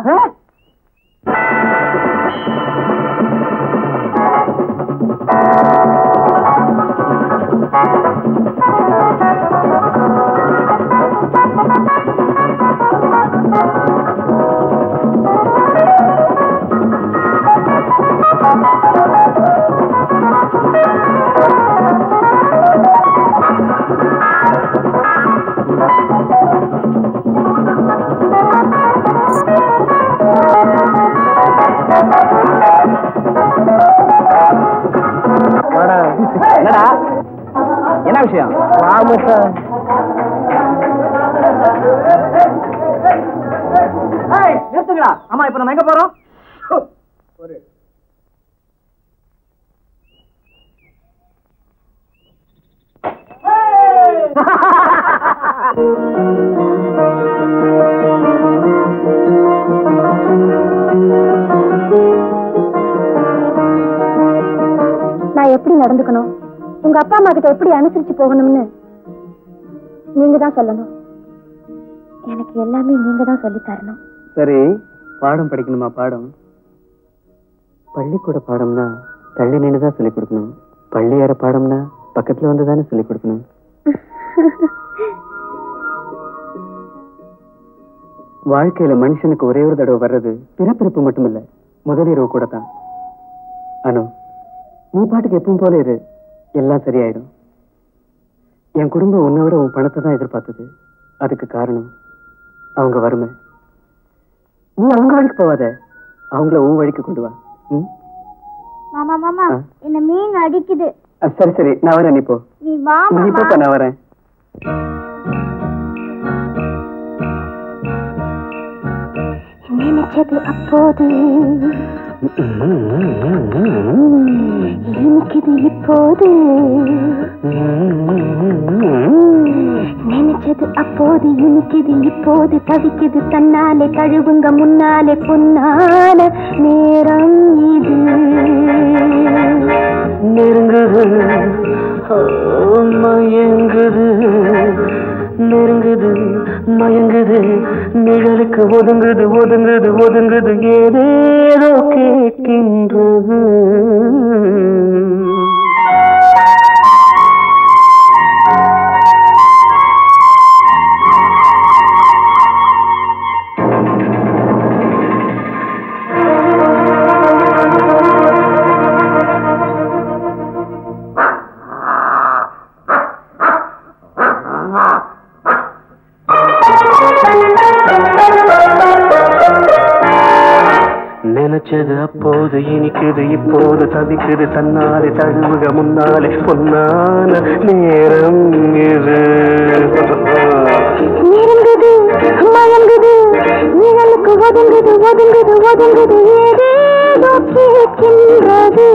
என்னடா என்ன விஷயம்? நிறுத்துங்களா. ஆமா இப்ப நம்ம எங்க போறோம்? நான் எப்படி நடந்துக்கணும், உங்க அப்பா அம்மா கிட்ட எப்படி அனுசரிச்சு போகணும்னு நீங்க தான் சொல்லணும். எனக்கு எல்லாமே நீங்க தான் சொல்லி தரணும். சரி, பாடம் படிக்கணுமா? பாடம் பள்ளிக்கூட பாடம்னா தள்ளி நின்றுதான் சொல்லிக் கொடுக்கணும். பள்ளி ஏற பாடம்னா பக்கத்துல வந்து தானே சொல்லிக் கொடுக்கணும். வாழ்க்கையில மனுஷனுக்கு ஒரே ஒரு தடவை வர்றது பிறப்பிறப்பு மட்டும் இல்ல, முதலிரவு கூட தான். அனு, நீ பாட்டுக்கு எப்பவும் போல இரு, எல்லாம் சரியாயிடும். என் குடும்பம் உன்னை விட உன் பணத்தை தான் எதிர்பார்த்தது. அதுக்கு காரணம் அவங்க வறுமை. நீ அவங்க வழிக்கு போவாத, அவங்கள உன் வழிக்கு கொண்டு வா. மாமா மாமா என்ன மீன் அடிக்குது. சரி சரி, நான் வரேன். நீ போ. நீ வா நீ போ, நான் வரேன். நினைச்சது அப்போது இனிக்குது இப்போது. நினைச்சது அப்போது இனிக்குது இப்போது. தவிக்குது தன்னாலே தழுவுங்க முன்னாலே பொன்னால நேரம் இது. நெருங்குது மயங்குது, நெருங்குது மயங்குது, நிழலுக்கு ஒதுங்குது ஒதுங்குது ஒதுங்குது, ஏதேதோ கேட்கின்றது. நினைச்சது அப்போது இனிக்குது இப்போது தவிக்குது தன்னாலே தழுவுக முன்னாலே பொன்னான நேரம் இது. நெருங்குது மயங்குது, நிழலுக்கு ஒதுங்குது ஒதுங்குது ஒதுங்குது, ஏதேதோ கேட்கின்றது.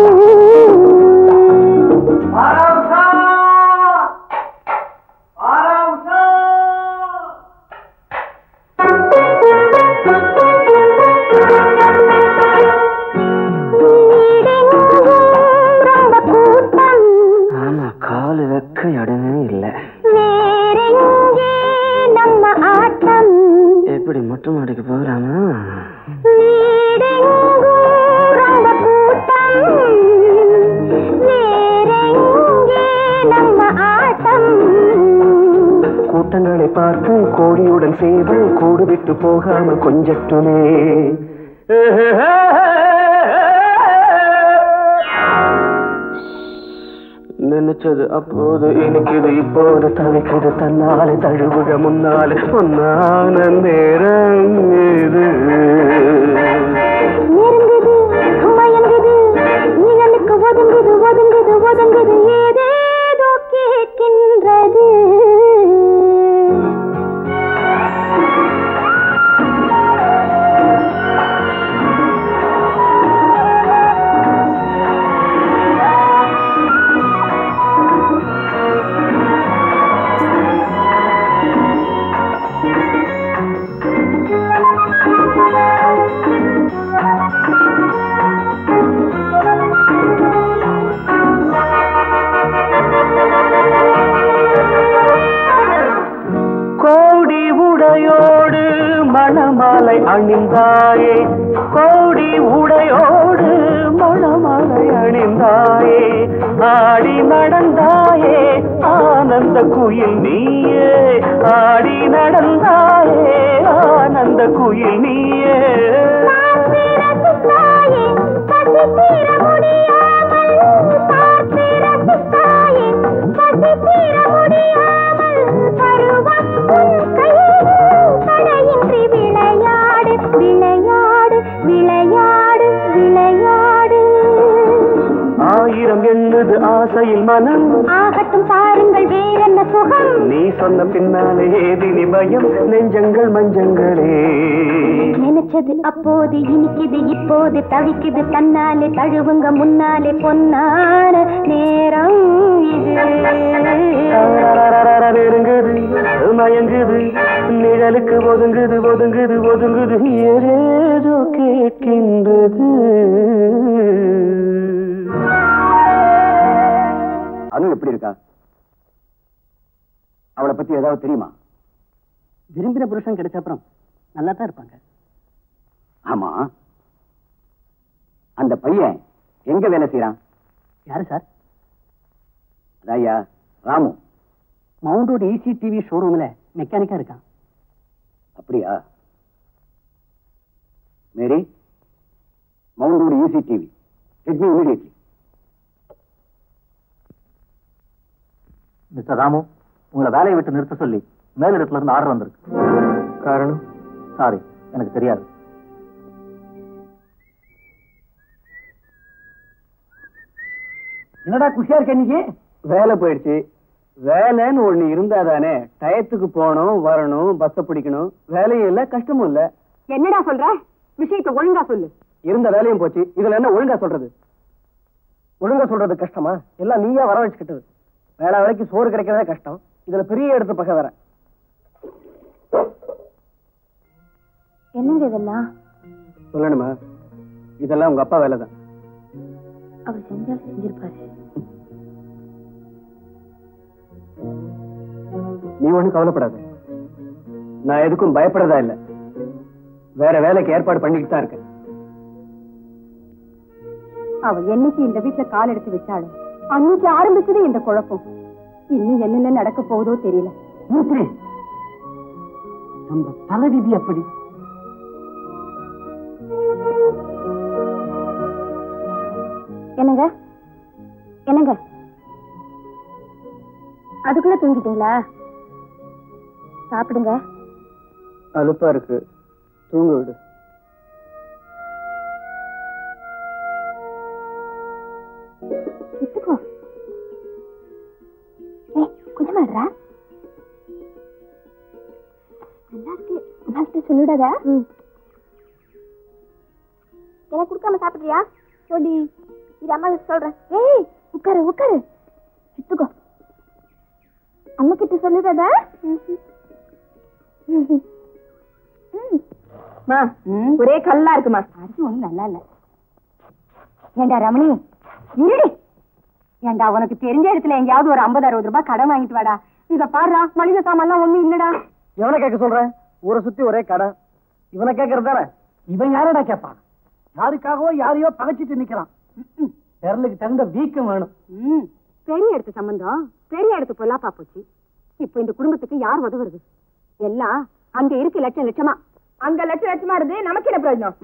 இடமே இல்லை. நம்ம ஆட்டம் எப்படி மொட்டை மாடிக்கு போகிறாமா? கூட்டங்களை பார்த்து கோடியுடன் செய்து கூடு விட்டு போகாம கொஞ்சட்டுமே. நினைச்சது அப்போது இனிக்குது இப்போது தவிக்குது தன்னாலே தழுவுக முன்னாலே பொன்னான நேரம் இது மயங்குது நிழலுக்கு ஒதுங்குது ஒதுங்குது ஒதுங்குது ஏதேதோ கேட்கின்றது மணமாலை அணிந்தாயே கோடி உடையோடு மணமாலை அணிந்தாயே ஆடி நடந்தாயே ஆனந்த குயில் நீயே ஆடி நடந்தாயே ஆனந்த குயில் நீயே விளையாடு விளையாடு விளையாடு ஆயிரம் எண்ணுது ஆசையில் மனம் ஆகட்டும் பாருங்கள் வேறென்ன சுகம் நீ சொன்ன பின்னாலே ஏதினி பயம் நெஞ்சங்கள் மஞ்சங்களே நினைச்சது அப்போது இனிக்குது இப்போது தவிக்குது தன்னாலே தழுவுங்க முன்னாலே பொன்னான நேரம் இது நெருங்குது மயங்குது நிழலுக்கு ஒதுங்குது ஒதுங்குது ஒதுங்குது ஏதேதோ கேட்கின்றது அனு எப்படி இருக்கா? அவளை பத்தி ஏதாவது தெரியுமா? விரும்பின புருஷன் கிடைச்ச அப்புறம் நல்லா தான் இருப்பாங்க. ஆமா, அந்த பையன் எங்க வேலை செய்யறான்? யாரு சார்? அதாயா Ramu. Mount road EC TV ஷோரூம்ல மெக்கானிக்கா இருக்கான். அப்படியா? Mary, mount road EC TV, get me immediately. Mister Ramu, உங்களை வேலையை விட்டு நிறுத்த சொல்லி மேலிடத்துல இருந்து ஆர்டர் வந்திருக்கு. காரணம்? சாரி, எனக்கு தெரியாது. என்னடா குஷியா இருக்க இன்னைக்கு? வேலை போயிடுச்சு. வேலைன்னு ஒண்ணு இருந்தாதானே டயத்துக்கு போகணும் வரணும், பஸ்ஸ பிடிக்கணும். வேலையும் இல்ல, கஷ்டமும் இல்ல. என்னடா சொல்ற? விஷயத்தை ஒழுங்கா சொல்லு. இருந்த வேலையும் போச்சு, இதுல என்ன ஒழுங்கா சொல்றது? ஒழுங்கா சொல்றது கஷ்டமா? எல்லாம் நீயா வர வச்சுக்கிட்டது. வேலை வேலைக்கு சோறு கிடைக்கிறதே கஷ்டம், இதுல பெரிய எடுத்து பகை வேற. என்னங்க இதெல்லாம்? சொல்லணுமா? இதெல்லாம் உங்க அப்பா வேலைதான். அவர் செஞ்சா செஞ்சிருப்பாரு. நீ ஒண்ணும் கவலைப்படாத, நான் எதுக்கும் பயப்படுறதா இல்ல. வேற வேலைக்கு ஏற்பாடு பண்ணிக்கிட்டு தான் இருக்கேன். அவ என்னைக்கு இந்த வீட்டுல கால் எடுத்து வச்சாலும் அன்னைக்கு ஆரம்பிச்சது இந்த குழப்பம். இன்னும் என்னென்ன நடக்க போகுதோ தெரியல. நம்ம தலைவிதி அப்படி. என்னங்க என்னங்க, அதுக்குள்ள தூங்கிட்டீங்களா? சாப்பிடுங்க. அலுப்பா இருக்கு, தூங்க விடு. கொஞ்சமாடுறா, சொல்லிடாத. எனக்கு கொடுக்காம சாப்பிடுறியா? சொல்லி இது அம்மா சொல்றேன். ஏய் உட்காரு உட்காரு, எடுத்துக்கோ. அம்மா கிட்ட சொல்லிடாத. ஒரே கல்லா இருக்குமா? அரிசி ஒண்ணு நல்லா இல்ல. ஏண்டா ரமணி, இருடி. ஏண்டா உனக்கு தெரிஞ்ச இடத்துல எங்கேயாவது ஒரு 50-60 ரூபாய் கடன் வாங்கிட்டு வாடா. இத பாடுறா, மளிகை சாமான்லாம் ஒண்ணும் இல்லடா. எவனை கேட்க சொல்றேன்? ஊரை சுத்தி ஒரே கடை. இவனை கேட்கறது தானே? இவன் யாரடா கேட்பான்? யாருக்காகவோ யாரையோ பகைச்சிட்டு நிக்கிறான். விரலுக்கு தகுந்த வீக்கம் வேணும். பெரிய இடத்து சம்பந்தம் பெரிய இடத்து பொல்லாப்பா போச்சு. இப்ப இந்த குடும்பத்துக்கு யார் உதவுறது? எல்லாம் அங்க இருக்கு லட்சம் லட்சமா. அங்க லட்சம் லட்சமா இருந்து நமக்கு என்ன பிரயோஜனம்?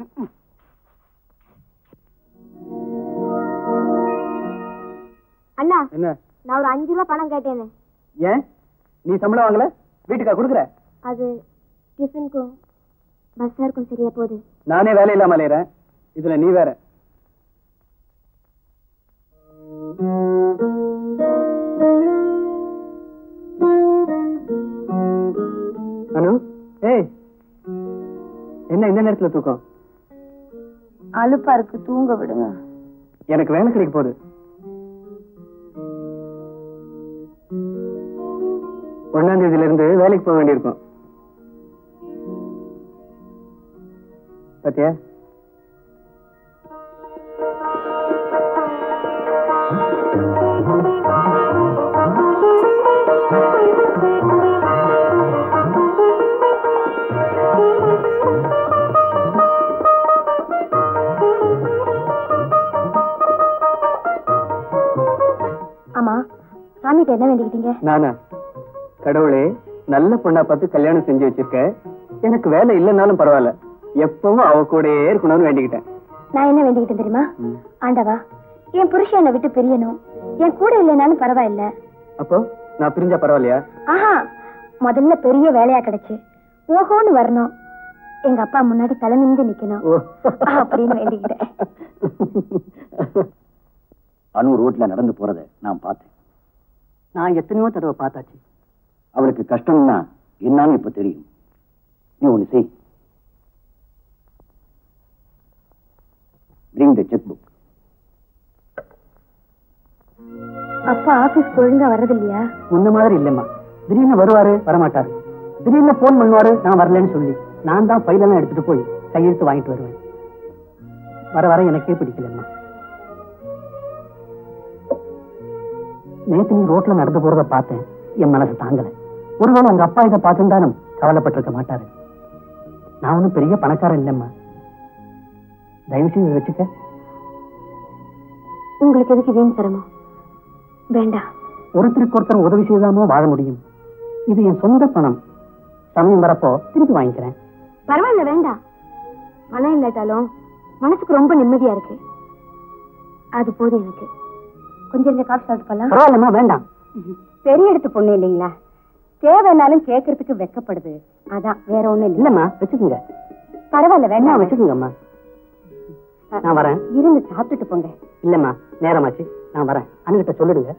அண்ணா, என்ன நான் ஒரு 5 ரூபா பணம் கேட்டேன்னு. ஏன் நீ சம்பளம் வாங்கல? வீட்டுக்கா கொடுக்குற? அது டிஃபனுக்கும் பஸ் ஃபேருக்கும் சரியா போகுது. நானே வேலை இல்லாம அலையறேன், இதுல நீ வேற. அனு, ஏய், என்ன இந்த நேரத்துல தூக்கம்? அலுப்பா இருக்கு, தூங்க விடுங்க. எனக்கு வேலை கிடைக்க போகுது. ஒன்னாம் தேதியில இருந்து வேலைக்கு போக வேண்டியிருக்கும். பாத்தியா? ஆமா, சாமிகிட்ட என்ன வேண்டிக்கிட்டீங்க? நானா? கடவுளே, நல்ல பொண்ணா பார்த்து கல்யாணம் செஞ்சு வச்சிருக்க, எனக்கு வேலை இல்லைன்னாலும் பரவாயில்ல, எப்பவும் அவ கூடயே இருக்கணும்னு வேண்டிக்கிட்டேன். நான் என்ன வேண்டிக்கிட்டேன் தெரியுமா? ஆண்டவா, என் புருஷன் என்னை விட்டு பிரியணும், என் கூட இல்லைனாலும் பரவாயில்ல. அப்போ நான் பிரிஞ்சா பரவாயில்லையா? ஆஹா, முதல்ல பெரிய வேலையா கிடைச்சு ஓஹோன்னு வரணும், எங்க அப்பா முன்னாடி தலை நிமிந்து நிக்கணும் அப்படின்னு வேண்டிக்கிட்டேன். அனு ரோட்ல நடந்து போறதை நான் பார்த்தேன். நான் எத்தனையோ தடவை பார்த்தாச்சு. அவளுக்கு கஷ்டம்னா என்னன்னு இப்ப தெரியும். நீ ஒண்ணு செய், bring the checkbook. அப்பா ஆபீஸ் ஒழுங்கா வர்றது இல்லையா? முன்ன மாதிரி இல்லம்மா. திடீர்னு வருவாரு, வரமாட்டாரு. திடீர்னு போன் பண்ணுவாரு, நான் வரலன்னு சொல்லி நான் தான் ஃபைலெல்லாம் எடுத்துட்டு போய் கையெழுத்து வாங்கிட்டு வருவேன். வர வர எனக்கே பிடிக்கலம்மா. நேத்து நீ ரோட்ல நடந்து போறத பார்த்தேன், என் மனசு தாங்கல. ஒருவேளை உங்க அப்பா இதை பார்த்துட்டாலும் கவலைப்பட்டிருக்க மாட்டாரு. நான் ஒன்னும் பெரிய பணக்காரன் இல்லம்மா, தயவு செய்து வச்சுக்க. உங்களுக்கு எதுக்கு வீண் சிரமம்? வேண்டாம். ஒருத்தருக்கு ஒருத்தர் உதவி செய்தாமோ வாழ முடியும். இது என் சொந்த பணம், சமயம் வரப்போ திருப்பி வாங்கிக்கிறேன். பரவாயில்ல, வேண்டாம். பணம் இல்லாட்டாலும் மனசுக்கு ரொம்ப நிம்மதியா இருக்கு, அது போதும் எனக்கு. கொஞ்சம் இந்த காசு சாப்பிட்டு போலாம். பரவாயில்லம்மா, வேண்டாம். பெரிய இடத்து பொண்ணு இல்லைங்களா, தேவைன்னாலும் கேட்கறதுக்கு வெக்கப்படுது, அதான், வேற ஒண்ணும் இல்லம்மா, வச்சுக்கோங்க. பரவாயில்ல, வேண்டாம், வச்சுக்கோங்கம்மா. நான் வரேன். இருந்து சாப்பிட்டுட்டு போங்க. இல்லம்மா, நேரமாச்சு, நான் வரேன். அண்ணிட்ட சொல்லிடுங்க.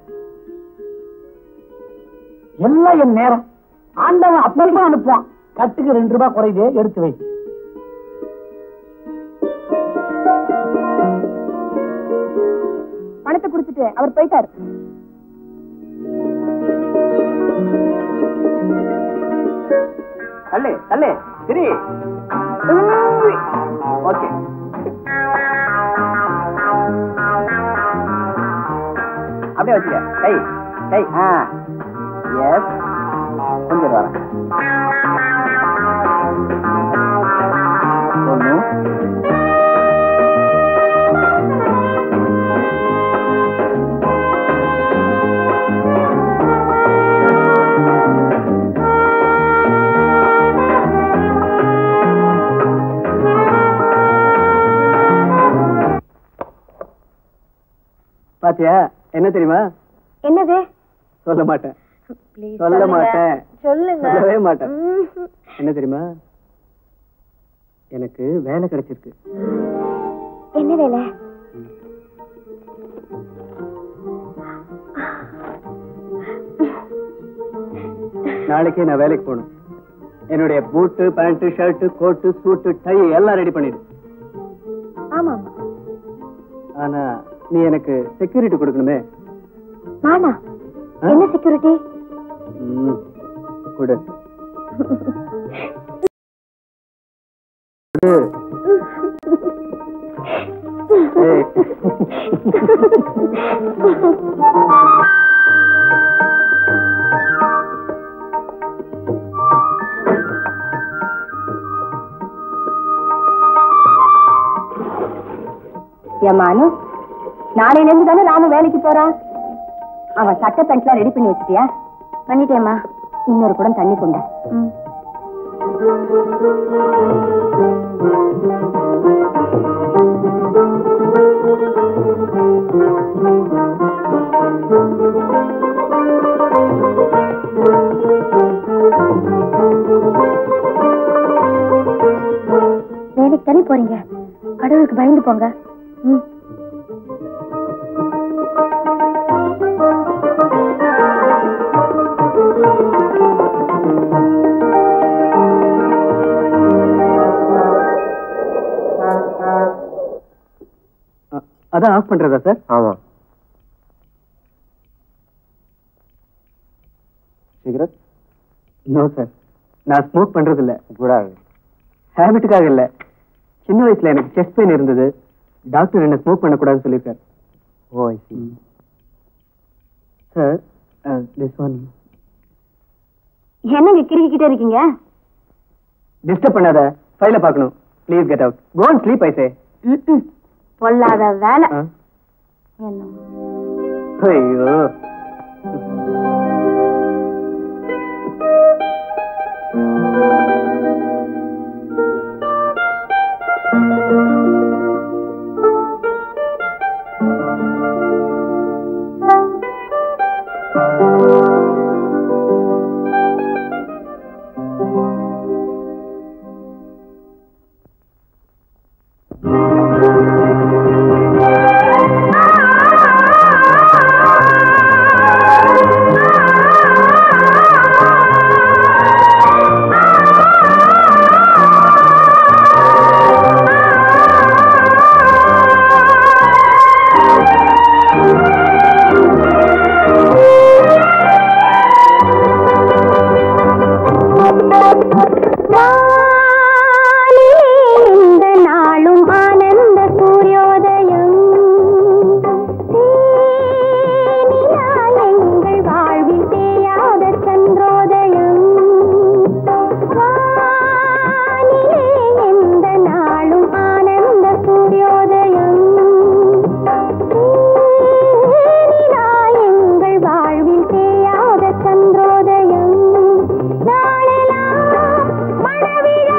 எல்லாம் என் நேரம். ஆண்டவன் அப்பமா அனுப்புவான். கட்டுக்கு 2 ரூபாய் குறையுது, எடுத்து வை. பணத்தை கொடுத்துட்டு அவர் போயிட்டாரு. தள்ளு தள்ளு, சரி, ஓகே. அப்படியே வச்சுக்க, கை கை. எஸ், கொஞ்சம் வரேன். ஒண்ணு, பாத்தியா? என்ன தெரியுமா? என்னது? சொல்ல மாட்டேன், சொல்ல மாட்டேன், சொல்லுங்க. சொல்லவே மாட்டேன். என்ன தெரியுமா? எனக்கு வேலை கிடைச்சிருக்கு. என்ன வேலை? நாளைக்கே நான் வேலைக்கு போகணும். என்னுடைய பூட்டு, பேண்ட், ஷர்ட், கோட்டு, சூட்டு, டை எல்லாம் ரெடி பண்ணிடு. ஆமா. ஆனா நீ எனக்கு செக்யூரிட்டி கொடுக்கணுமே. நானா? என்ன செக்யூரிட்டி? கொடு. ஏமானு, நாளையில இருந்து தானே ராம வேலைக்கு போறான். அவன் சட்டை பேண்ட்லாம் ரெடி பண்ணி வச்சுட்டியா? பண்ணிட்டேம்மா. இன்னொரு குடம் தண்ணி கொண்ட. தானே போறீங்க, கடவுளுக்கு பயந்து போங்க. அதான் ஆஃப் பண்றதா சார்? ஆமா. சிகரெட்? நோ சார், நான் ஸ்மோக் பண்றது இல்ல. கூடாது. ஹேபிட்டுக்காக இல்ல. சின்ன வயசுல எனக்கு செஸ்ட் பெயின் இருந்தது. டாக்டர் என்ன ஸ்மோக் பண்ணக்கூடாதுன்னு சொல்லியிருக்காரு. Oh, I see. Sir, this one. என்னங்க கிறுக்கிட்டே இருக்கீங்க? டிஸ்டர்ப் பண்ணாத, ஃபைல பார்க்கணும். Please get out. Go and sleep I say. பொல்லாத வேலை. ஐயோ, மனவிழா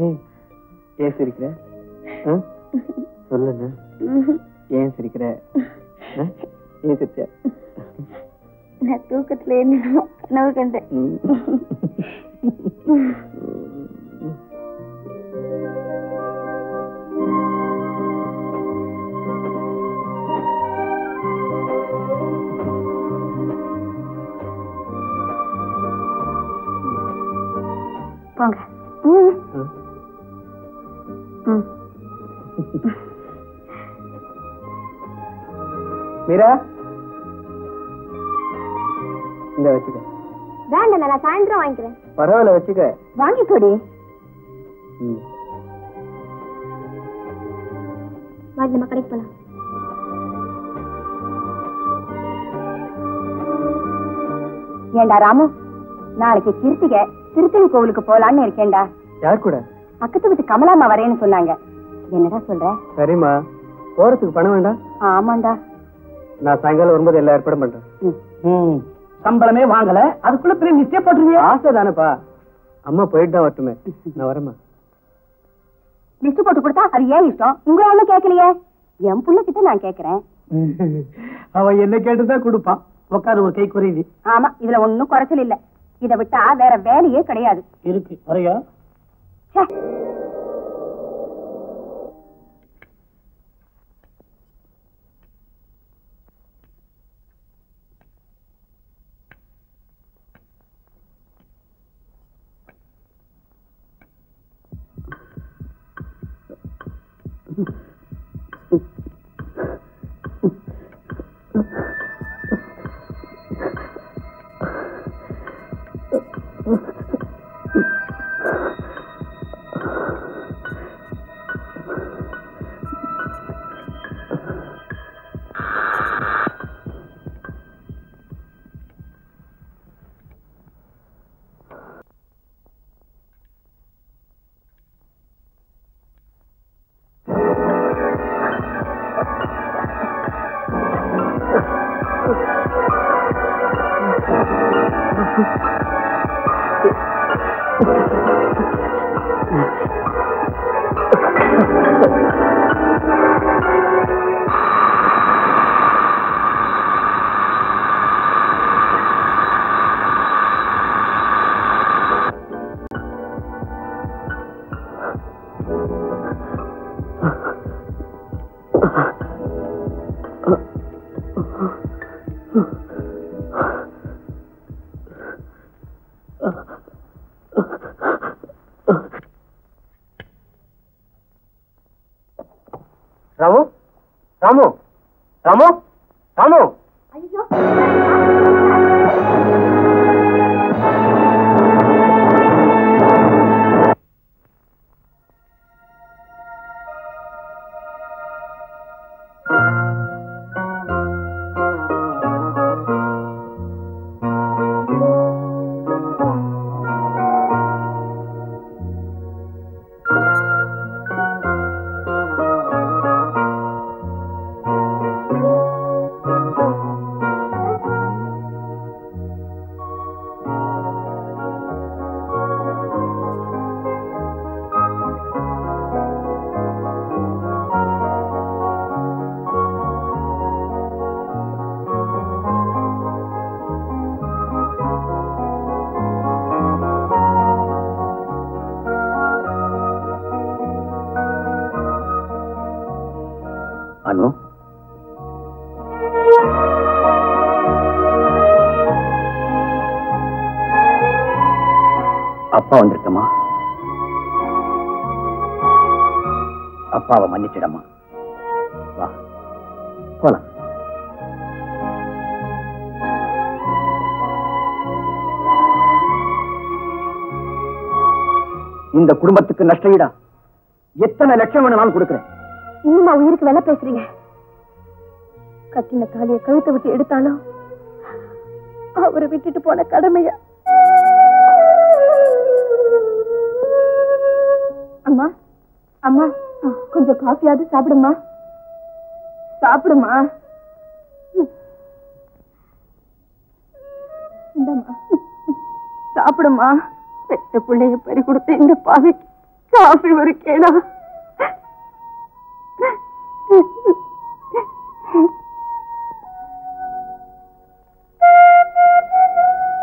ஏன் சிரிக்கிற? சொல்லுங்க. ஏன் சிரிக்கிற? ஏன் சிரிச்ச? நான் தூக்கத்துல என்ன கனவு கண்டேன். போங்க. மீரா, இந்த வச்சுக்க. வேண்டாம், நான் சாயந்தரம் வாங்கிக்கிறேன். பரவாயில்ல, வச்சுக்க. வாங்கிக்கோடி. வாடி, நம்ம கடைக்கு போலாம். ஏண்டா ராமு, நாளைக்கு கிருத்திகை திருத்தணி கோவிலுக்கு போலான்னு இருக்கேன்டா. யார் கூட? பக்கத்து வீட்டு கமலாமா வரேன்னு சொன்னாங்க. என்னடா சொல்ற? சரிம்மா, போறதுக்கு பணம் வேண்டாம்? ஆமாண்டா. நான் சாயங்காலம் வரும்போது எல்லா ஏற்பாடும் பண்றேன். சம்பளமே வாங்கல, அதுக்குள்ள பெரிய நிச்சயம் போட்டுருவியா? ஆசை தானேப்பா. அம்மா போயிட்டு தான் வரட்டுமே. நான் வரேம்மா. லிஸ்ட் போட்டு கொடுத்தா அது ஏன் இஷ்டம்? உங்களை ஒண்ணும் கேட்கலையே. என் புள்ள கிட்ட நான் கேக்குறேன். அவன் என்ன கேட்டுதான் கொடுப்பான். உட்காரு, ஒரு கை குறையுது. ஆமா, இதுல ஒண்ணும் குறைச்சல் இல்ல. இதை விட்டா வேற வேலையே கிடையாது. இருக்கு வரையா? ராமு, ராமு, ராமு, ராமு. ஐயோ, அனு, அப்பா வந்திருக்கமா? அப்பாவை மன்னிச்சிடமா. வா போலாம். இந்த குடும்பத்துக்கு நஷ்டஈடா எத்தனை லட்சம் வேணாலும் கொடுக்கிறேன். இன்னுமா உயிருக்கு வேலை பேசுறீங்க? கட்டின தாலியை கழுத்தை விட்டு எடுத்தாலும் அவரை விட்டுட்டு போன கடமையா? அம்மா, அம்மா, கொஞ்சம் காஃபியாவது சாப்பிடுமா. சாப்பிடுமா. இந்தம்மா, சாப்பிடுமா. பெத்த பிள்ளைய பறி கொடுத்த இந்த பாவிக்கு காஃபி ஒரு கேடா.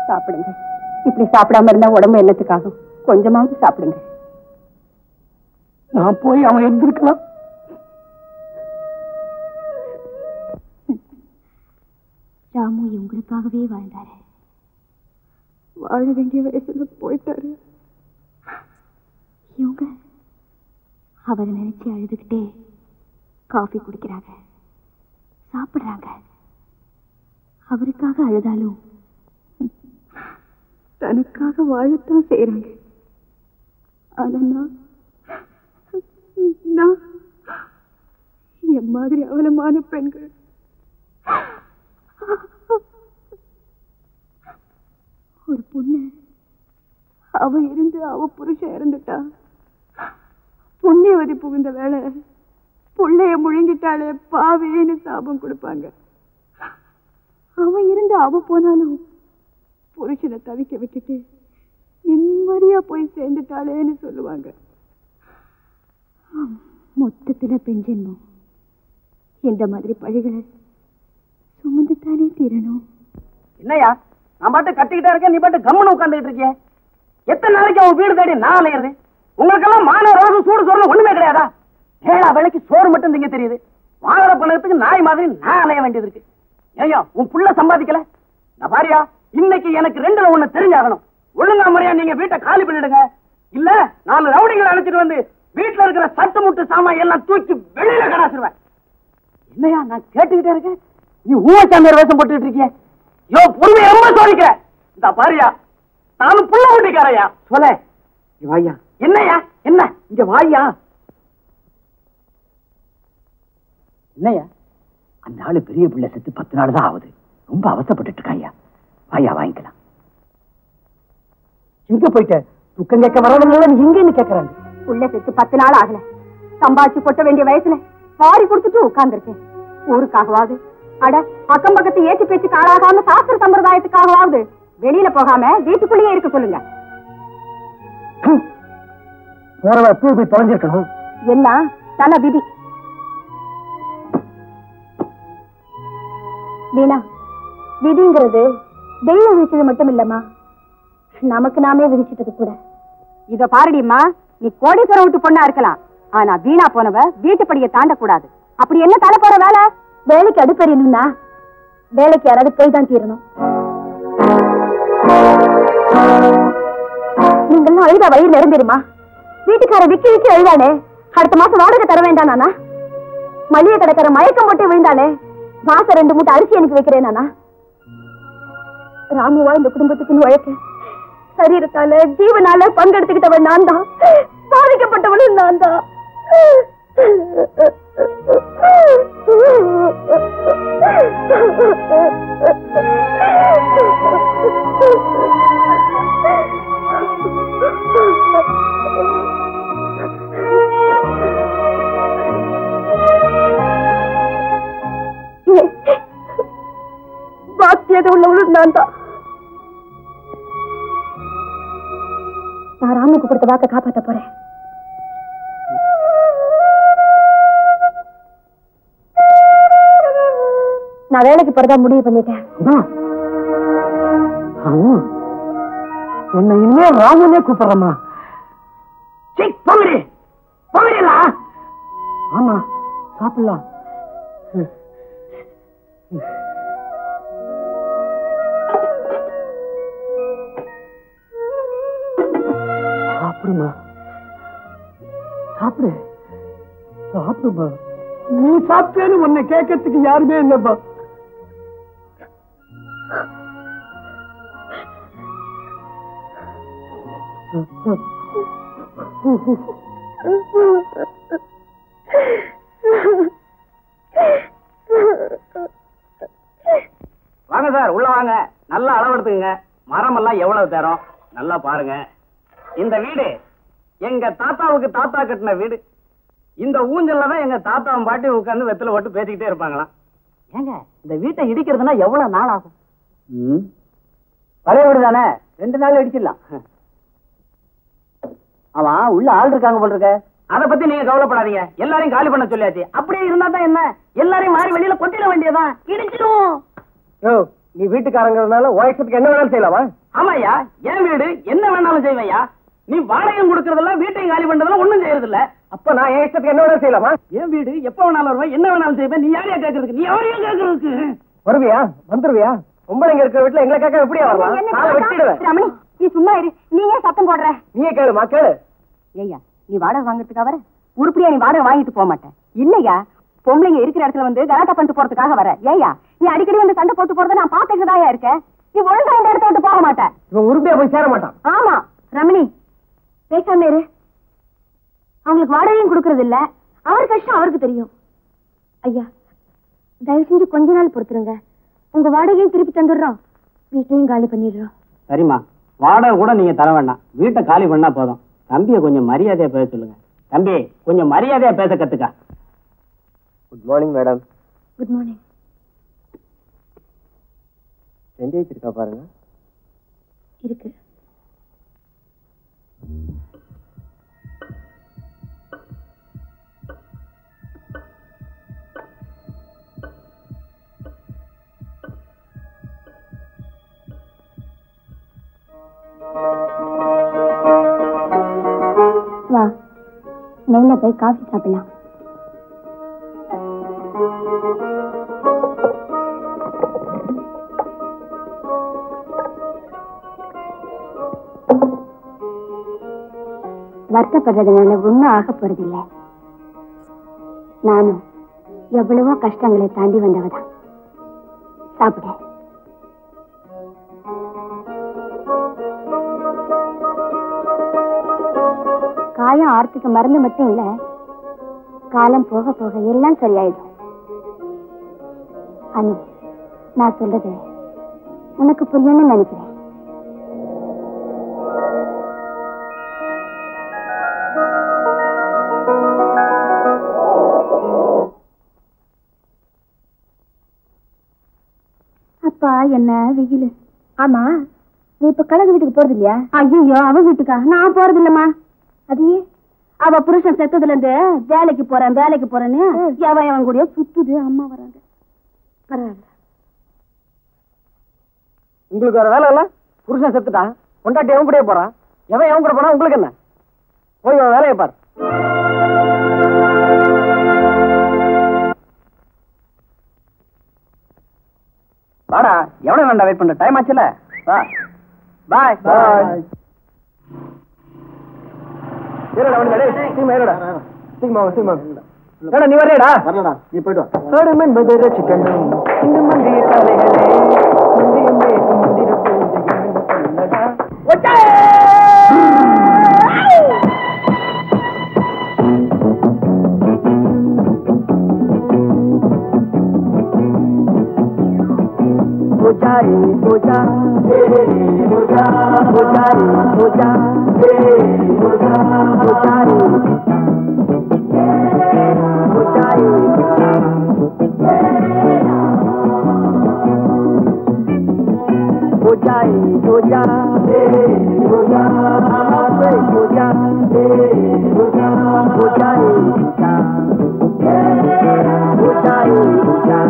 சாப்பிடுங்க. இப்படி சாப்பிடாம இருந்தா உடம்பு என்னத்துக்காகும்? கொஞ்சமாவது சாப்பிடுங்க. நான் போய் அவன் இருந்திருக்கலாம். ராமு உங்களுக்காகவே வாழ்ந்தாரு. வாழ வேண்டிய வயசுல போயிட்டாரு. இவங்க அவரை நினைச்சு அழுதுகிட்டே காஃபி குடிக்கிறாங்க, சாப்பிடுறாங்க. அவருக்காக அழுதாலும் தனக்காக வாழத்தான் செய்யறாங்க. ஆனா நான் என் மாதிரி அவலமான பெண்கள் ஒரு பொண்ணு அவ இருந்து அவ புருஷன் இறந்துட்டா, புண்ணியவதி புகுந்த வேலை புள்ளைய முழுங்கிட்டாலே பாவேன்னு சாபம் கொடுப்பாங்க. அவ இருந்து அவ போனாலும் புருஷனை தவிக்க விட்டுட்டு நிம்மதியா போய் சேர்ந்துட்டாளேன்னு சொல்லுவாங்க. மொத்தத்துல பெண் ஜென்மம் இந்த மாதிரி பழிகளை சுமந்துத்தானே தீரணும். என்னையா நான் பாட்டு கட்டிக்கிட்டே இருக்கேன், நீ பாட்டு கம்முன்னு உட்காந்துக்கிட்டு இருக்கிய. எத்தனை நாளைக்கு அவன் வீடு தேடி நான் அலையிறது? உங்களுக்கெல்லாம் மான ரோசம் சூடு சோறு ஒண்ணுமே கிடையாதா? ஏழா வேலைக்கு சோறு மட்டும் திங்க தெரியுது. வாங்குற பணத்துக்கு நாய் மாதிரி நான் அலைய வேண்டியது இருக்கு. ஏய்யா உன் புள்ள சம்பாதிக்கல? நான் பாரியா, இன்னைக்கு எனக்கு 2ல 1 தெரிஞ்சாகணும். ஒழுங்கா முறையா நீங்க வீட்டை காலி பண்ணிடுங்க. இல்ல 4 ரவுடிகளை அழைச்சிட்டு வந்து வீட்டுல இருக்கிற சட்டு முட்டு சாமான் எல்லாம் தூக்கி வெளியில கடாசிருவேன். என்னையா நான் கேட்டுக்கிட்டே இருக்கேன், நீ ஊமச்சாமியார் வேஷம் போட்டுக்கிட்டு இருக்கிய. யோ பொறுமையை ரொம்ப சோதிக்கிற. இந்த பாரியா, நானும் புள்ள ஊட்டிக்காரையா. சொல்ல வாயா. என்னையா என்ன இங்க வாயா. என்னையா அந்த ஆளு பெரிய பிள்ளை செத்து 10 நாள் தான் ஆகுது. ரொம்ப அவசப்பட்டு இருக்காயா. வாயா வாங்கிக்கலாம். எங்க போயிட்ட? துக்கம் கேட்க வரவங்க எங்கன்னு கேட்கறாங்க. உள்ள செத்து 10 நாள் ஆகல. சம்பாதிச்சு கொட்ட வேண்டிய வயசுல வாரி கொடுத்துட்டு உட்கார்ந்துருக்கேன். ஊருக்காகவாது, அட அக்கம் பக்கத்து ஏற்றி பேச்சுக்கு ஆளாகாம சாஸ்திர சம்பிரதாயத்துக்காகவாவது வெளியில போகாம வீட்டுக்குள்ளேயே இருக்க சொல்லுங்க. போறவ போய் தொலைஞ்சிருக்கணும். எல்லாம் தல விதி. வீணா, விதிங்கிறது தெய்வம் விதிச்சது மட்டும் இல்லம்மா, நமக்கு நாமே விதிச்சிட்டது கூட. இத பாருடிம்மா, நீ கோடீஸ்வரம் விட்டு பொண்ணா இருக்கலாம், ஆனா வீணா போனவ வீட்டுப்படியை தாண்டக்கூடாது. அப்படி என்ன தலை போற வேலை? வேலைக்கு அடுப்பெறியணும்னா வேலைக்கு யாராவது போய் தான் தீரணும். நீங்கெல்லாம் அழுதா வயிறு நிரம்பிடுமா? வீட்டுக்கார விக்கி விக்கி அழுதானே, அடுத்த மாசம் வாடகை தர வேண்டாம் நானா? மளிகை கடைக்கார மயக்கம் போட்டு விழுந்தானே, மாசம் 2 மூட்டை அரிசி எனக்கு வைக்கிறேன் நானா? ராமுவா இந்த குடும்பத்துக்குன்னு உழைக்க சரீரத்தால ஜீவனால பங்கெடுத்துக்கிட்டவன் நான் தான், பாதிக்கப்பட்டவனும் நான் தான். பாக்கியது உள்ளவளும் நான் தான். நான் ராமுக்கு கொடுத்த வாக்க காப்பாற்ற போறேன். நான் வேலைக்கு போறதா முடிவு பண்ணிட்டேன். உன்னை இனிமே ராமுனே கூப்பிடுறமா. ஆமா சாப்பிடலாம். சாப்பிடுமா, சாப்பிடு சாப்பிடுமா. நீ சாப்பிட்டேன்னு உன்னை கேட்கறதுக்கு யாருமே இல்லப்பா. வாங்க சார், உள்ள வாங்க. நல்லா அளவெடுத்துங்க. மரம் எல்லாம் எவ்வளவு தரும் நல்லா பாருங்க. இந்த வீடு எங்க தாத்தாவுக்கு தாத்தா கட்டின வீடு. இந்த ஊஞ்சல்ல தான் எங்க தாத்தாவும் பாட்டி உட்கார்ந்து வெத்தலை போட்டு பேசிக்கிட்டே இருப்பாங்களாம். ஏங்க இந்த வீட்டை இடிக்கிறதுனா எவ்வளவு நாள் ஆகும்? பழைய வீடு தானே, 2 நாள் அடிச்சிடலாம். அவன் உள்ள ஆள் இருக்காங்க போல இருக்க. அத பத்தி நீங்க கவலைப்படாதீங்க, எல்லாரையும் காலி பண்ண சொல்லியாச்சு. அப்படியே இருந்தா தான் என்ன, எல்லாரையும் மாறி வெளியில கொட்டிட வேண்டியதான், இடிச்சிடும். யோ, நீ வீட்டுக்காரங்கிறதுனால உயசத்துக்கு என்ன வேணாலும் செய்யலாமா? ஆமாய்யா, என் வீடு, என்ன வேணாலும் செய்வையா. நீ வாடகையும் கொடுக்கறதெல்லாம் வீட்டையும் காலி பண்றதெல்லாம் ஒண்ணும் செய்யறது இல்ல. அப்ப நான் என் இஷ்டத்துக்கு என்ன வேணாலும் செய்யலாமா? என் வீடு எப்ப வேணாலும் வருவேன், என்ன வேணாலும் செய்வேன். நீ யாரையா கேட்கறதுக்கு, நீ அவரையும் கேட்கறதுக்கு. வருவியா? வந்துருவியா? பொம்பளைங்க இருக்கிற வீட்டுல எங்களை கேட்க எப்படியா வரலாம்? காலை வெட்டிடுவேன். ரமணி, நீ சும்மா இரு. நீ ஏன் சத்தம் போடுற? நீயே கேளுமா, கேளு. ஏய்யா, நீ வாடகை வாங்குறதுக்காக வர? உருப்படியா நீ வாடகை வாங்கிட்டு போக மாட்டேன் இல்லையா? பொம்பளைங்க இருக்கிற இடத்துல வந்து கலாட்டா பண்ணிட்டு போறதுக்காக வர? ஏய்யா, நீ அடிக்கடி வந்து சண்டை போட்டு போறத நான் பாத்துக்கிட்டுதான் இருக்கேன். நீ ஒழுங்கா இந்த இடத்த விட்டு போக மாட்டேன். இவன் உருப்படியா போய் சேர மாட்டான். ஆமா ரமணி, பேசாம இரு. அவங்களுக்கு வாடகையும் கொடுக்கறது இல்ல, அவர் கஷ்டம் அவருக்கு தெரியும். ஐயா, தயவு செஞ்சு கொஞ்ச நாள் பொறுத்துருங்க. உங்க வாடகையும் திருப்பி தந்துடுறோம், வீட்டையும் காலி பண்ணிடுறோம். சரிம்மா, வாடகை கூட நீங்க தர வேண்டாம், வீட்டை காலி பண்ணா போதும். தம்பியை கொஞ்சம் மரியாதையா பேச சொல்லுங்க. தம்பி, கொஞ்சம் மரியாதையா பேச கத்துக்க. Good morning madam. Good morning. செஞ்சு இருக்கா பாருங்க. இருக்கு. வா, மேல போய் காஃபி சாப்பிடலாம். வருத்தப்படுறதுனால ஒன்னும் ஆக போறதில்லை. நானும் எவ்வளவோ கஷ்டங்களை தாண்டி வந்தவதான். சாப்பிட. காயம் ஆர்த்துக்கு மருந்து மட்டும் இல்ல, காலம் போக போக எல்லாம் சரியாயிடும். அனு, நான் சொல்றது உனக்கு புரியணும்னு நினைக்கிறேன். அப்பா என்ன வெயில். ஆமா, நீ இப்ப கழகு வீட்டுக்கு போறது இல்லையா? ஐயோ, அவ வீட்டுக்கா? நான் போறது இல்லம்மா. அதையே அவ புருஷன் செத்ததுல இருந்து வேலைக்கு போறேன்னு அவன் கூட சுத்துது. அம்மா வராங்க. பரவாயில்ல. உங்களுக்கு வேற வேலை இல்ல? புருஷன் செத்துட்டான், கொண்டாட்டி எவன் கூட போறான். எவன் கூட போனா உங்களுக்கு என்ன? போய் வேலையை பாரு. வாடா, எவ்வளவு வேண்டாம் வெயிட் பண்ற? டைம் ஆச்சுல. வா. பாய் பாய். ஏறடா வந்து டேய், சீமா ஏறடா. சீமா. ஏடா நீ வரேடா? வரலடா, நீ போய்டு வா. சோடமன் பதர சிக்கன் இந்த மந்திய தலைகளே மந்தியம்பே மந்திர பூஜை என்னடா. ஒட்டே! Bojari, boja, boja, bojari, boja, boja, bojari, bojari, bojari, boja, boja, amate boja, boja, bojari, boja, bojari, boja.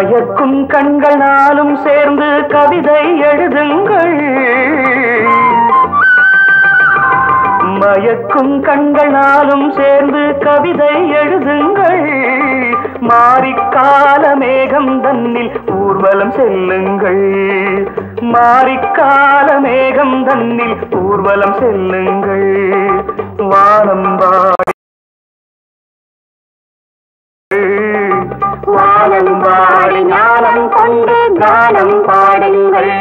மயக்கும் கண்கள் நாளும் சேர்ந்து கவிதை எழுதுங்கள். மயக்கும் கண்கள் நாளும் சேர்ந்து கவிதை எழுதுங்கள். மாரிக்கால மேகம் தன்னில் ஊர்வலம் செல்லுங்கள். மாரிக்கால மேகம் தன்னில் ஊர்வலம் செல்லுங்கள். வானம் வாடி ஞானம் கொண்டு கானம் பாடுங்கள்.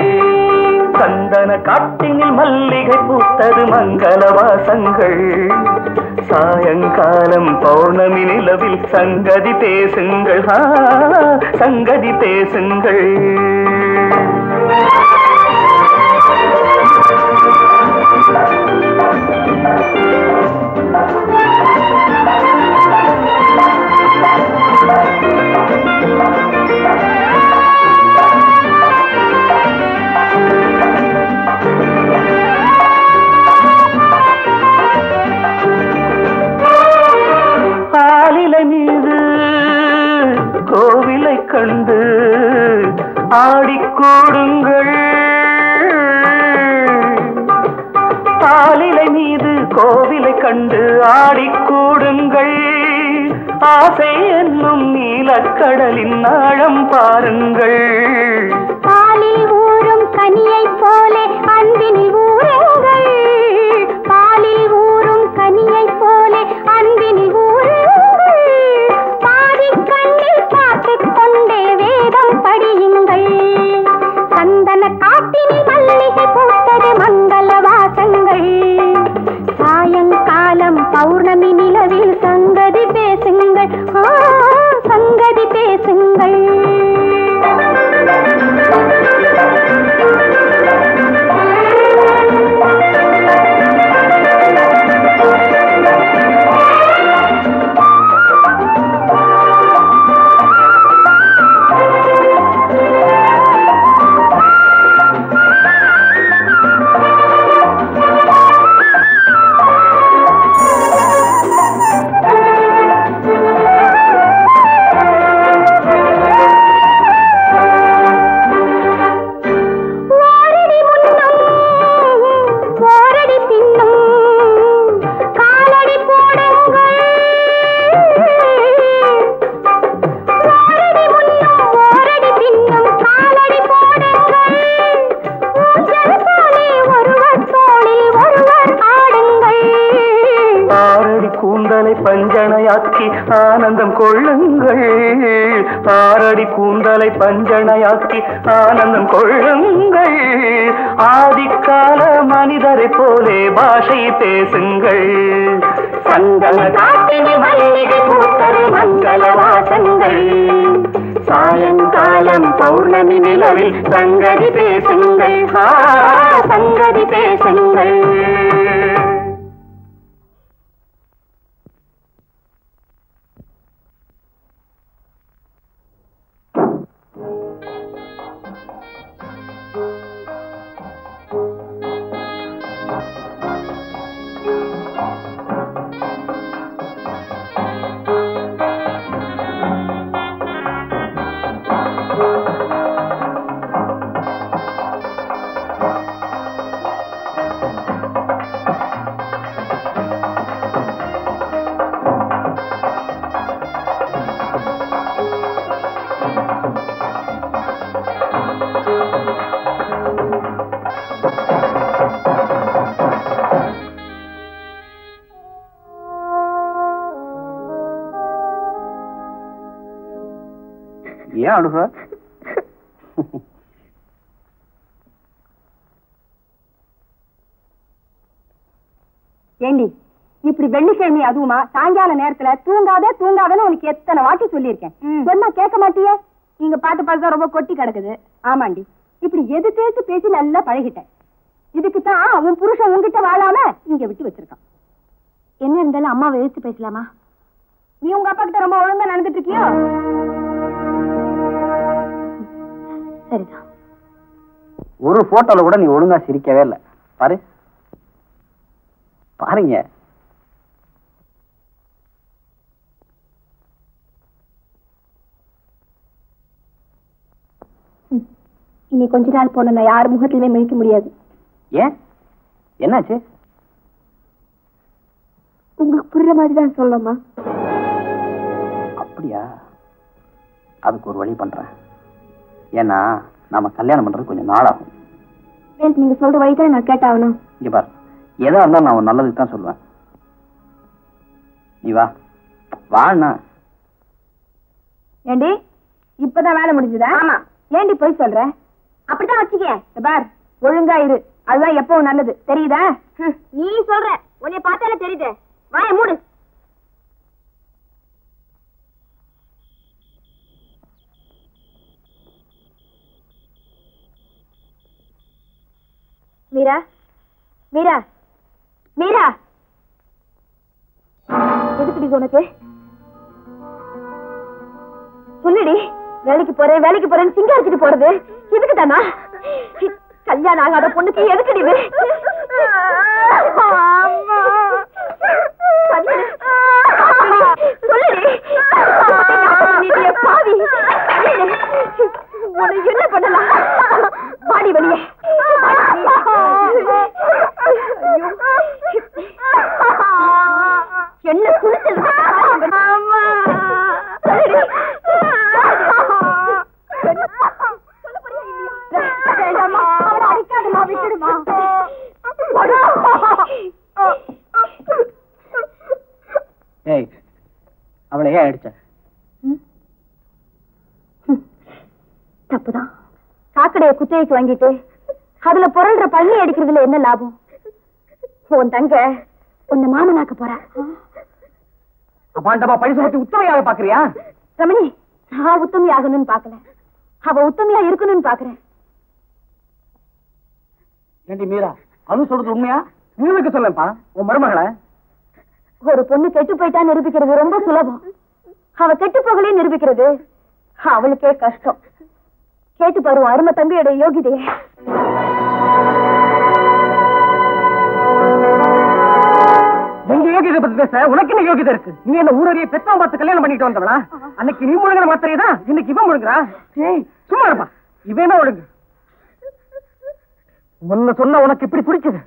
சந்தன காட்டினில் மல்லிகை பூத்தது மங்கள வாசங்கள். சாயங்காலம் பௌர்ணமி நிலவில் சங்கதி பேசுங்கள். சங்கதி பேசுங்கள். மீது கோவிலை கண்டு ஆடிக்கூடுங்கள். ஆலிலை மீது கோவிலை கண்டு ஆடிக்கூடுங்கள். ஆசை என்னும் நீலக்கடலின் ஆழம் பாருங்கள். பாலில் ஊறும் கனியை போலே அன்பினில் ஊறுங்கள். பாலில் ஊறும் கனியை போலே அன்பினில் ஊறுங்கள். பாதி கண்ணில் பார்த்துக் கொண்டே வேதம் படியுங்கள். சந்தன காட்டினில் மல்லிகை பூத்தது மங்கள வாசங்கள். சாயங்காலம் பௌர்ணமி நிலவில் சங்கதி பேசுங்கள். சங்கதி பேசுங்கள். பஞ்சனையாக்கி ஆனந்தம் கொள்ளுங்கள். ஆரடி கூந்தலை பஞ்சனையாக்கி ஆனந்தம் கொள்ளுங்கள். ஆதிக்கால மனிதரை போலே பாஷை பேசுங்கள். சந்தன காட்டினி மல்லிகை பூத்தது மங்கள வாசங்கள். சாயங்காலம் பௌர்ணமி நிலவில் சங்கதி பேசுங்கள். சங்கதி பேசுங்கள். ஏன் அழுக? ஏண்டி இப்படி வெள்ளிக்கிழமை அதுவுமா சாயங்கால நேரத்துல தூங்காதன்னு உனக்கு எத்தனை வாட்டி சொல்லியிருக்கேன். சொன்னா கேட்க மாட்டியே. இங்க பாட்டு பார்த்தா ரொம்ப கொட்டி கிடக்குது. ஆமாண்டி, இப்படி எது பேசி நல்லா பழகிட்டேன். இதுக்குத்தான் உன் புருஷன் உங்ககிட்ட வாழாம இங்க விட்டு வச்சிருக்கான். என்ன இருந்தாலும் அம்மாவை எதிர்த்து பேசலாமா? நீ உங்க அப்பா கிட்ட ரொம்ப ஒழுங்கா நடந்துட்டு இருக்கியோ? சரிதான். ஒரு போட்டோல கூட நீ ஒழுங்கா சிரிக்கவே இல்லை. பாரு பாருங்க. இனி கொஞ்ச நாள் போன நான் யார் முகத்திலுமே மிழிக்க முடியாது. ஏன், என்னாச்சு? உங்களுக்கு புரியுற மாதிரி தான் சொல்லமா? அப்படியா? அதுக்கு ஒரு வழி பண்றேன். ஏன்னா நாம கல்யாணம் பண்றது கொஞ்சம் நாள் ஆகும். நீங்க சொல்ற வழி தான் நான் கேட்டாகணும். இங்க பாரு, எதா இருந்தாலும் நான் நல்லதுக்கு தான் சொல்லுவேன். நீ வா வாண்ணா. ஏண்டி இப்பதான் வேலை முடிஞ்சதா? ஆமா. ஏண்டி போய் சொல்ற? அப்படித்தான் வச்சுக்க. பார், ஒழுங்கா இரு, அதுதான் எப்பவும் நல்லது, தெரியுதா? நீ சொல்ற, உன்னை பார்த்தாலே தெரியுது. வாய மூடு. மீரா, மீரா, மீரா, எதுக்குடி உனக்கு? சொல்லுடி. வேலைக்கு போறேன்னு சிங்காரிச்சிட்டு போறது எதுக்கு தானா? கல்யாணம் ஆகாத பொண்ணுக்கு எதுக்குடி? சொல்லுடி. பாவி, என்ன பண்ணலாம்? பாடி வெளியே. என்ன குளிச்சல்? அவளை ஏன் அடிச்ச? தப்புதான். சாக்கடையை குத்தகைக்கு வாங்கிட்டு அதுல புரள்ற பள்ளி அடிக்கிறதுல என்ன லாபம்? உன் தங்க உன்னை மாமனாக்க போற. அப்பாண்டமா பழி சுமத்தி உத்தமையாக பாக்குறியா? ரமணி, நான் உத்தமி ஆகணும்னு பாக்கல, அவ உத்தமையா இருக்கணும்னு பாக்குறேன். ஏண்டி மீரா, அது சொல்றது உண்மையா? நிரூபிக்க சொல்லப்பா உன் மருமகளை. ஒரு பொண்ணு கெட்டு போயிட்டா நிரூபிக்கிறது ரொம்ப சுலபம். அவ கெட்டு போகலே நிரூபிக்கிறது அவளுக்கே கஷ்டம். கேட்டு பாரு அருமை தங்கையோட யோகிதையே. எங்க யோகிதை பத்தி பேச உனக்கு என்ன யோகிதை இருக்கு? நீ என்ன ஊரறிய பெத்தவன் பார்த்து கல்யாணம் பண்ணிட்டு வந்தவளா? அன்னைக்கு நீ முழுங்கிற மாத்திரையதா இன்னைக்கு இவன் முழுங்குறா. சும்மா இருப்பா, இவன் ஒழுங்கு. உன்ன சொன்ன உனக்கு இப்படி பிடிச்சது.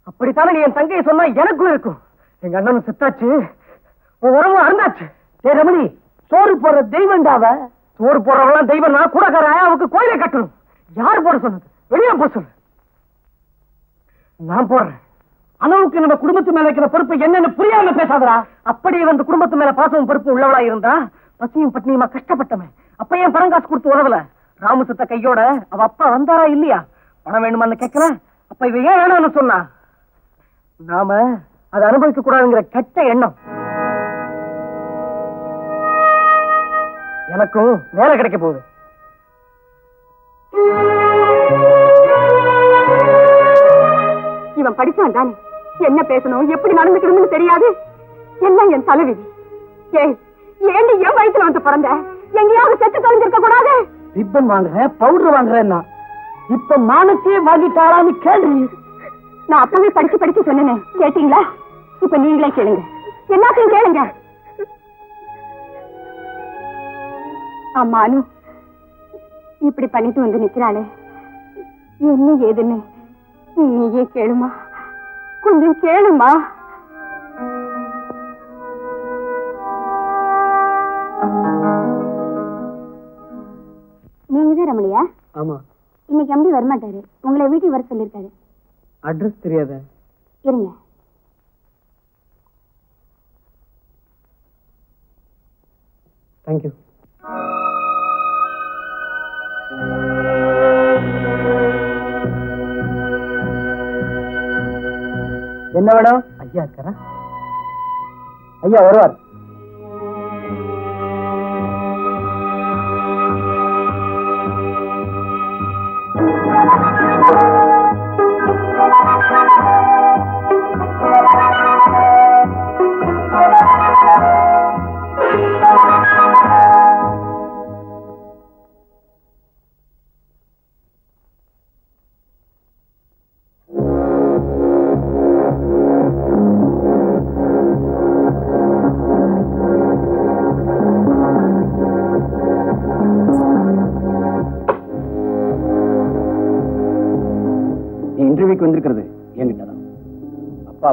அப்படித்தானே நீ என் தங்கையை சொன்னா எனக்கும் இருக்கும். எங்க அண்ணனும் செத்தாச்சு, உன் உறவும் அறந்தாச்சு. ஏ ரமணி, சோறு போடுற தெய்வண்டாவ. சோறு போடுறவெல்லாம் தெய்வம் நான் கூடக்கார அவனுக்கு கோயிலை கட்டணும். யார் போட சொன்னது? வெளியே போ சொல்லு. நான் போடுறேன். அளவுக்கு நம்ம குடும்பத்து மேல இருக்கிற பொறுப்பு என்னன்னு புரியாம பேசாதரா. அப்படியே வந்து குடும்பத்து மேல பாசமும் பொறுப்பு உள்ளவளா இருந்தா பசியும் பட்னியுமா கஷ்டப்பட்டவன் அப்ப ஏன் பணம் காசு கொடுத்து உதவல? ராமு சத்த கையோட அவ அப்பா வந்தாரா இல்லையா? பணம் வேணுமான்னு கேட்கல. அப்ப இவ ஏன் வேணும்னு சொன்னா? நாம அதை அனுபவிக்க கூடாதுங்கிற கெட்ட எண்ணம். எனக்கும் வேலை கிடைக்க போகுது. இவன் படிச்சவன் தானே, என்ன பேசணும் எப்படி நடந்துக்கணும்னு தெரியாது. எல்லாம் என் தலைவிதி. ஏன் என் வயசுல வந்து பிறந்த? எங்கேயாவது செத்து தொலைஞ்சிருக்க கூடாது? ரிப்பன் வாங்குற, பவுடர் வாங்குறேன்னா இப்ப மானத்தையே வாங்கிட்டாரான்னு கேள்வி. நான் அப்பவே படிச்சு சொன்னேன், கேட்டீங்களா? இப்ப நீங்களே கேளுங்க, எல்லாத்தையும் கேளுங்க. அம்மானு இப்படி பண்ணிட்டு வந்து நிக்கிறாளே, என்ன ஏதுன்னு நீயே கேளுமா, கொஞ்சம் கேளுமா. நீங்கதான் ரமணியா? ஆமா. இன்னைக்கு எம்டி வரமாட்டாரு, உங்களை வீட்டுக்கு வர சொல்லிருக்காரு. அட்ரஸ் தெரியாத? இருங்க. தேங்க்யூ. என்ன வேணும்? ஐயா இருக்காரா? ஐயா வருவார்.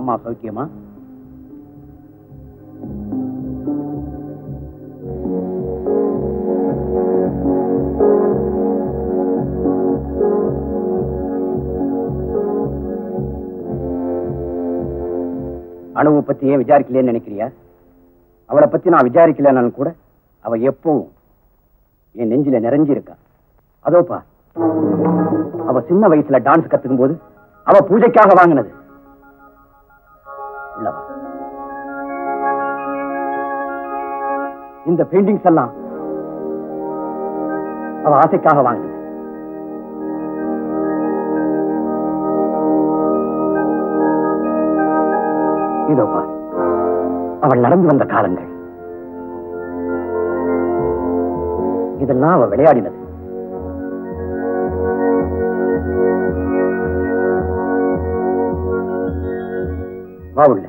அம்மா சௌக்கியமா? அணுவை பத்தி ஏன் விசாரிக்கலன்னு நினைக்கிறியா? அவளை பத்தி நான் விசாரிக்கலன்னு கூட அவ எப்பவும் என் நெஞ்சில நிறைஞ்சிருக்கா. அதோப்பா, அவ சின்ன வயசுல டான்ஸ் கத்துக்கும் போது அவ பூஜைக்காக வாங்கினது. இந்த பெயிண்டிங்ஸ் எல்லாம் அவ ஆசைக்காக வாங்கினது. இதோப்பா, அவள் நடந்து வந்த காலங்கள். இதெல்லாம் அவ விளையாடினது. வா உள்ள.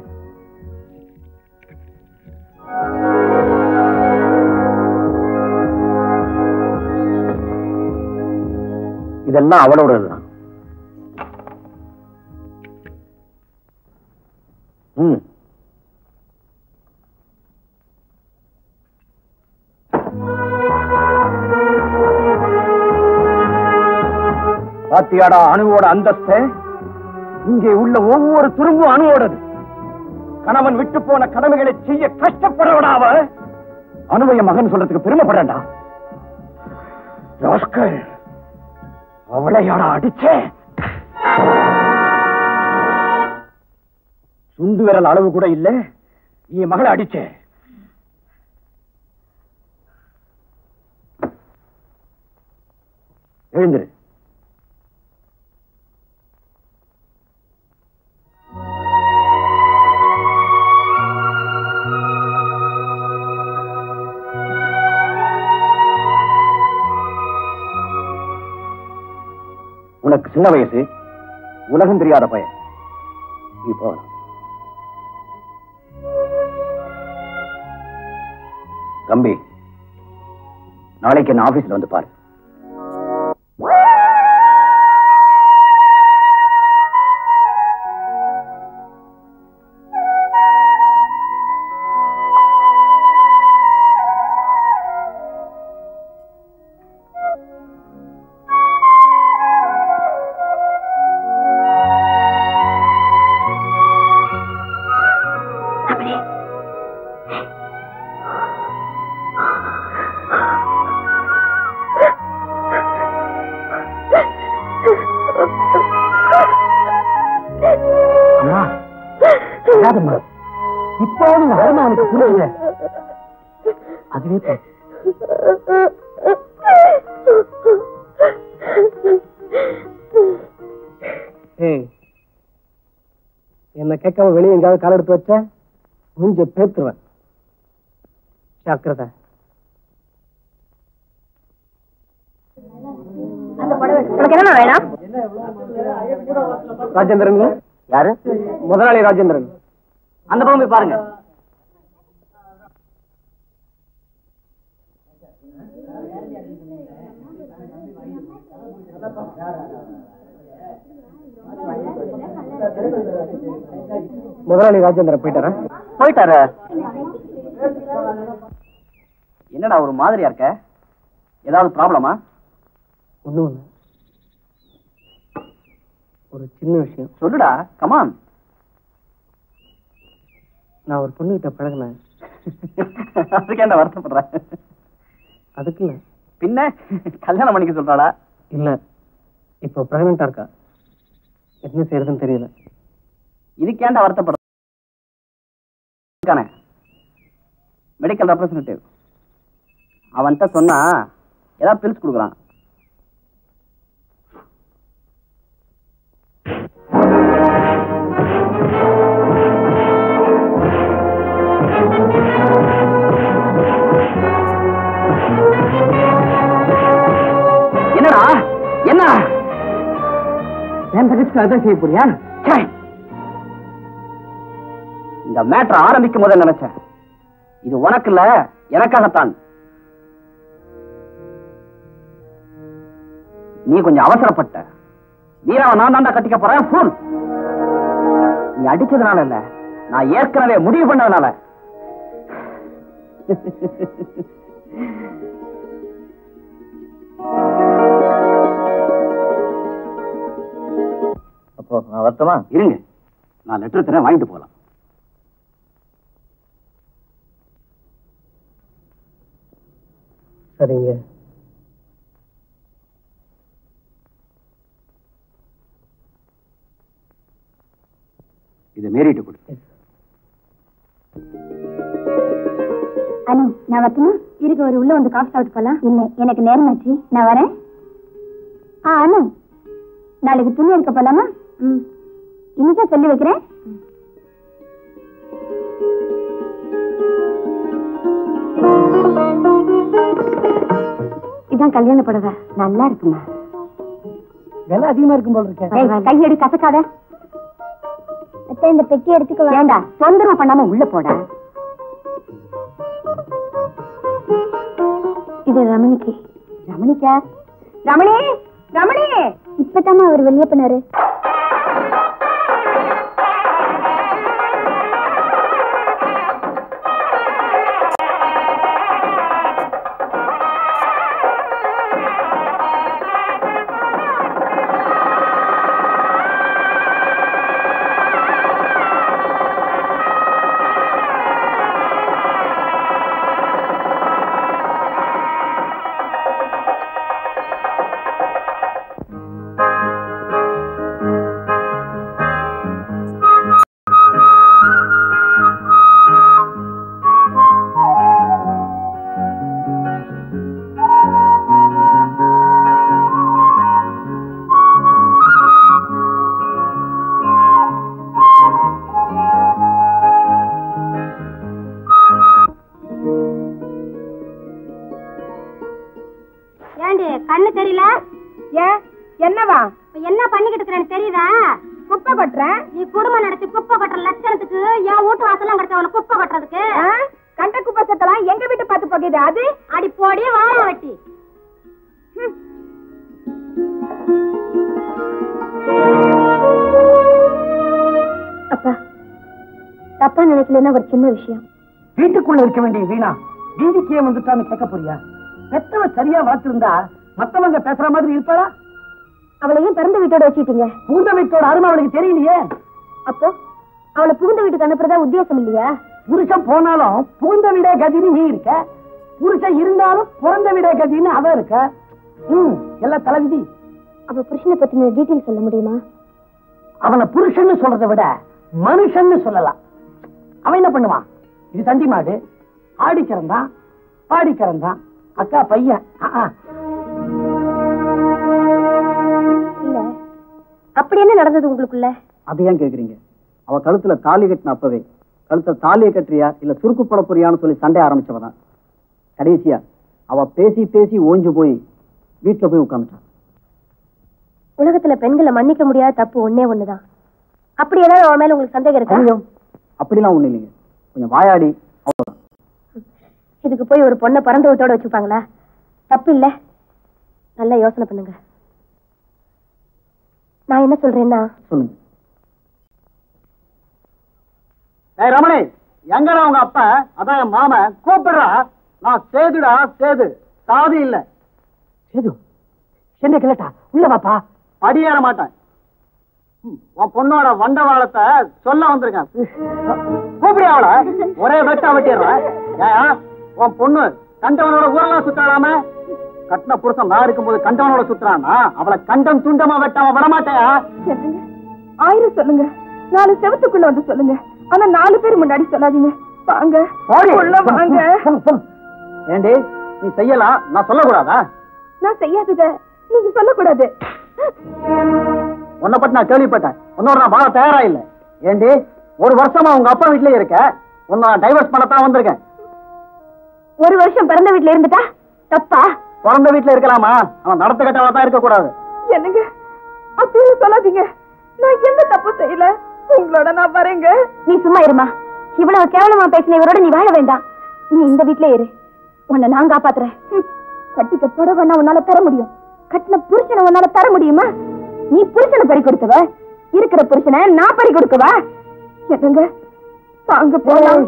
இதெல்லாம் அவளோடதுதான். பாத்தியாடா அணுவோட அந்தஸ்து. இங்கே உள்ள ஒவ்வொரு துரும்பும் அணுவோடது. கணவன் விட்டு போன கடமைகளை செய்ய கஷ்டப்படுறவனாவ. அணுவைய மகன் சொல்றதுக்கு பெருமைப்படா. அவளையாடா அடிச்சே. சுண்டு விரல் அளவு கூட இல்ல, நீ மகளை அடிச்சே. எழுந்துரு. உனக்கு சின்ன வயசு, உலகம் தெரியாத பையன். நீ போகலாம். தம்பி, நாளைக்கு என்ன ஆபீஸ்ல வந்து பாரு. இப்போது வருமா எனக்கு புரியல. அதுவே என்ன கேட்காம வெளியே எங்காவது கால எடுத்து வச்ச மூஞ்ச பேத்துருவேன். ஜாக்கிரதை. என்ன வேணும்? ராஜேந்திரன். யாரு? முதலாளி ராஜேந்திரன். அந்த பக்கம் போய் பாருங்க. முதலாளி ராஜேந்திரன் போயிட்டாரா? போயிட்டாரு. என்னடா ஒரு மாதிரியா இருக்க? ஏதாவது ப்ராப்ளமா? ஒண்ணும் இல்ல, ஒரு சின்ன விஷயம். சொல்லுடா, கமான். நான் ஒரு பொண்ணுகிட்ட பழகினேன். அதுக்கு என்ன வருத்தப்படுற? அதுக்கு இல்ல. பின்ன கல்யாணம் பண்ணிக்க சொல்றாளா? இல்ல, இப்போ பிரெக்னண்டா இருக்கா. என்ன செய்யறதுன்னு தெரியல. இதுக்கேண்டா வருத்தப்படுற? மெடிக்கல் ரெப்ரசன்டேட்டிவ் அவன்கிட்ட சொன்னா ஏதாவது பில்ஸ் கொடுக்குறான். என்னடா என்ன என் தகச்சுக்கு அதான் செய்ய போறியா? இந்த மேட்டர் ஆரம்பிக்கும் போது நினைச்சேன், இது உனக்கு இல்ல எனக்காகத்தான். நீ கொஞ்சம் அவசரப்பட்ட. வீராவை நான் தாண்டா கட்டிக்க போறேன். ஃபூல். நீ அடிச்சதுனால இல்ல, நான் ஏற்கனவே முடிவு பண்ணதுனால. அப்போ நான் வரட்டுமா? இருங்க, நான் லெட்டர் தரேன், வாங்கிட்டு போலாம். சரிங்க. இதை மேரிட்டு கொடு. அனு, நான் வரட்டுமா? இருக்கு, ஒரு உள்ள வந்து காஃபி சாப்பிட்டு போலாம். இல்ல, எனக்கு நேரம் ஆச்சு, நான் வரேன். அனு, நாளைக்கு துணி எடுக்க போலாமா? இன்னைக்கே சொல்லி வைக்கிறேன். இதான் கல்யாண புடவை, நல்லா இருக்குமா? விலை அதிகமா இருக்கும் போல இருக்கேன். கையெடு, கசக்காத. இந்த பெட்டி எடுத்துக்க வேண்டாம், தொந்தரவு பண்ணாம உள்ள போட. இது ரமணிக்கு. ரமணிக்கா? ரமணி, ரமணி, இப்பதானே அவர் வெளியே போனாரு. கண்ணு தெரியல? ஏன், என்னவா? என்ன பண்ணிக்கிட்டு இருக்கிறேன்னு தெரியுதா? குப்பை கொட்டுறேன். நீ குடும்பம் நடத்தி குப்பை கொட்டுற லட்சணத்துக்கு என் வீட்டு வாசலாம் கிடைச்சவன குப்பை கொட்டுறதுக்கு கண்ட குப்பை சத்தலாம் எங்க வீட்டு பார்த்து போகுது. அது அடி போடி வாழ வெட்டி. அப்பா, தப்பா நினைக்கலன்னா ஒரு சின்ன விஷயம். வீட்டுக்குள்ள இருக்க வேண்டிய வீணா வீதிக்கே வந்துட்டான்னு கேட்க போறியா? பெத்தவ சரியா வளர்த்திருந்தா மத்தவங்க பேசுற மாதிரி இருப்பாரா? அவளையும் பிறந்த வீட்டோட வச்சுட்டீங்க. புகுந்த வீட்டோட அருமை அவளுக்கு தெரியலையே. அப்போ அவளை புகுந்த வீட்டுக்கு அனுப்புறதா உத்தேசம் இல்லையா? புருஷன் போனாலும் புகுந்த வீடே கதின்னு நீ இருக்க, புருஷன் இருந்தாலும் பிறந்த வீடே கதின்னு அவ இருக்க. எல்லாம் தலைவிதி. அப்ப புருஷனை பத்தி டீட்டெயில் சொல்ல முடியுமா? அவனை புருஷன்னு சொல்றதை விட மனுஷன்னு சொல்லலாம். அவன் என்ன பண்ணுவான்? இது தண்டி மாடு, ஆடிக்கிறந்தான், பாடிக்கிறந்தான், அக்கா பையன். இல்ல, அப்படி என்ன நடந்தது உங்களுக்குள்ள? அது ஏன் கேக்குறீங்க? அவ கழுத்துல தாலி கட்டின அப்பவே கழுத்துல தாலியை கட்டுறியா இல்ல சுருக்கு போட போறியான்னு சொல்லி சண்டை ஆரம்பிச்சவதான். கடைசியா அவ பேசி பேசி ஓஞ்சு போய் வீட்டுல போய் உட்காந்துட்டான். உலகத்துல பெண்களை மன்னிக்க முடியாத தப்பு ஒன்னே ஒண்ணுதான். அப்படி ஏதாவது அவன் மேல உங்களுக்கு சந்தேகம் இருக்கா? அப்படிலாம் ஒண்ணு இல்லைங்க, கொஞ்சம் வாயாடி அவ்வளவுதான். இதுக்கு போய் ஒரு பொண்ணை பிறந்த வீட்டோட வச்சுப்பாங்களா? தப்பு இல்ல, நல்லா யோசனை பண்ணுங்க. நான் என்ன சொல்றேன்னா, சொல்லுங்க. ரமணி, எங்கடா உங்க அப்பா? அதான் என் மாம கூப்பிடுறா. நான் சேதுடா, சேது, சாதி இல்ல. சேது என்ன கிளட்டா? உள்ள பாப்பா. படியேற மாட்டேன். உன் பொண்ணோட வண்டவாளத்தை சொல்ல வந்திருக்கேன். கூப்பிடு அவள. ஒரே வெட்டா வெட்டிடுற. உன் பொண்ணு கண்டவனோட ஊரெல்லாம் சுத்தாடாம கட்டின புருஷன் நான் இருக்கும்போது கண்டவனோட சுத்துறான்னா அவளை கண்டம் துண்டமா வெட்டாம வரமாட்டேயா? ஆயிரம் சொல்லுங்க, 4 செவத்துக்குள்ள வந்து சொல்லுங்க. ஆனா 4 பேர் முன்னாடி சொல்லாதீங்க. வாங்க வாங்க. ஏண்டி நீ செய்யலாம், நான் சொல்லக்கூடாதா? நான் செய்யாதத நீங்க சொல்லக்கூடாது. உன்னை பத்தி நான் கேள்விப்பட்டேன். உன்னோட நான் வாழ தயாரா இல்ல. ஏண்டி 1 வருஷமா உங்க அப்பா வீட்லயே இருக்க, உன்னை டைவர்ஸ் பண்ணத்தான் வந்திருக்கேன். 1 வருஷம் பிறந்த வீட்டுல இருந்துட்டா தப்பா? பிறந்த வீட்டுல இருக்கலாமா, அவன் நடத்த கட்டவா தான் இருக்க கூடாது. என்னங்க அப்படின்னு சொல்லாதீங்க. நான் எந்த தப்பு செய்யல. உங்களோட நான் வரேங்க. நீ சும்மா இருமா. இவ்வளவு கேவலமா பேசின இவரோட நீ வாழ வேண்டாம். நீ இந்த வீட்ல இரு, உன்னை நான் காப்பாத்துறேன். கட்டிக்க புடவைன்னா உன்னால பெற முடியும், கட்டின புருஷனை உன்னால தர முடியுமா? நீ புருஷனை பறி கொடுத்தவ, இருக்கிற புருஷனை நான் பறி கொடுக்கவா? என்னங்க வாங்க போலாம்.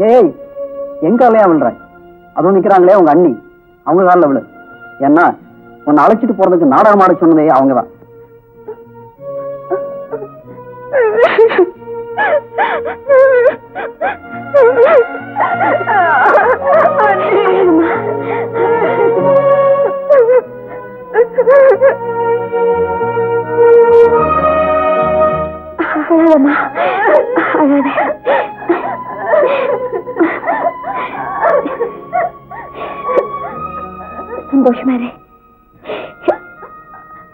ஏய் எங்க அலையா விழுற? அதுவும் நிக்கிறாங்களே உங்க அண்ணி, அவங்க காலில் விழு. ஏன்னா உன்னை அழைச்சிட்டு போறதுக்கு நாடகம் ஆட சொன்னதே அவங்கதான். சந்தோஷமா இரு.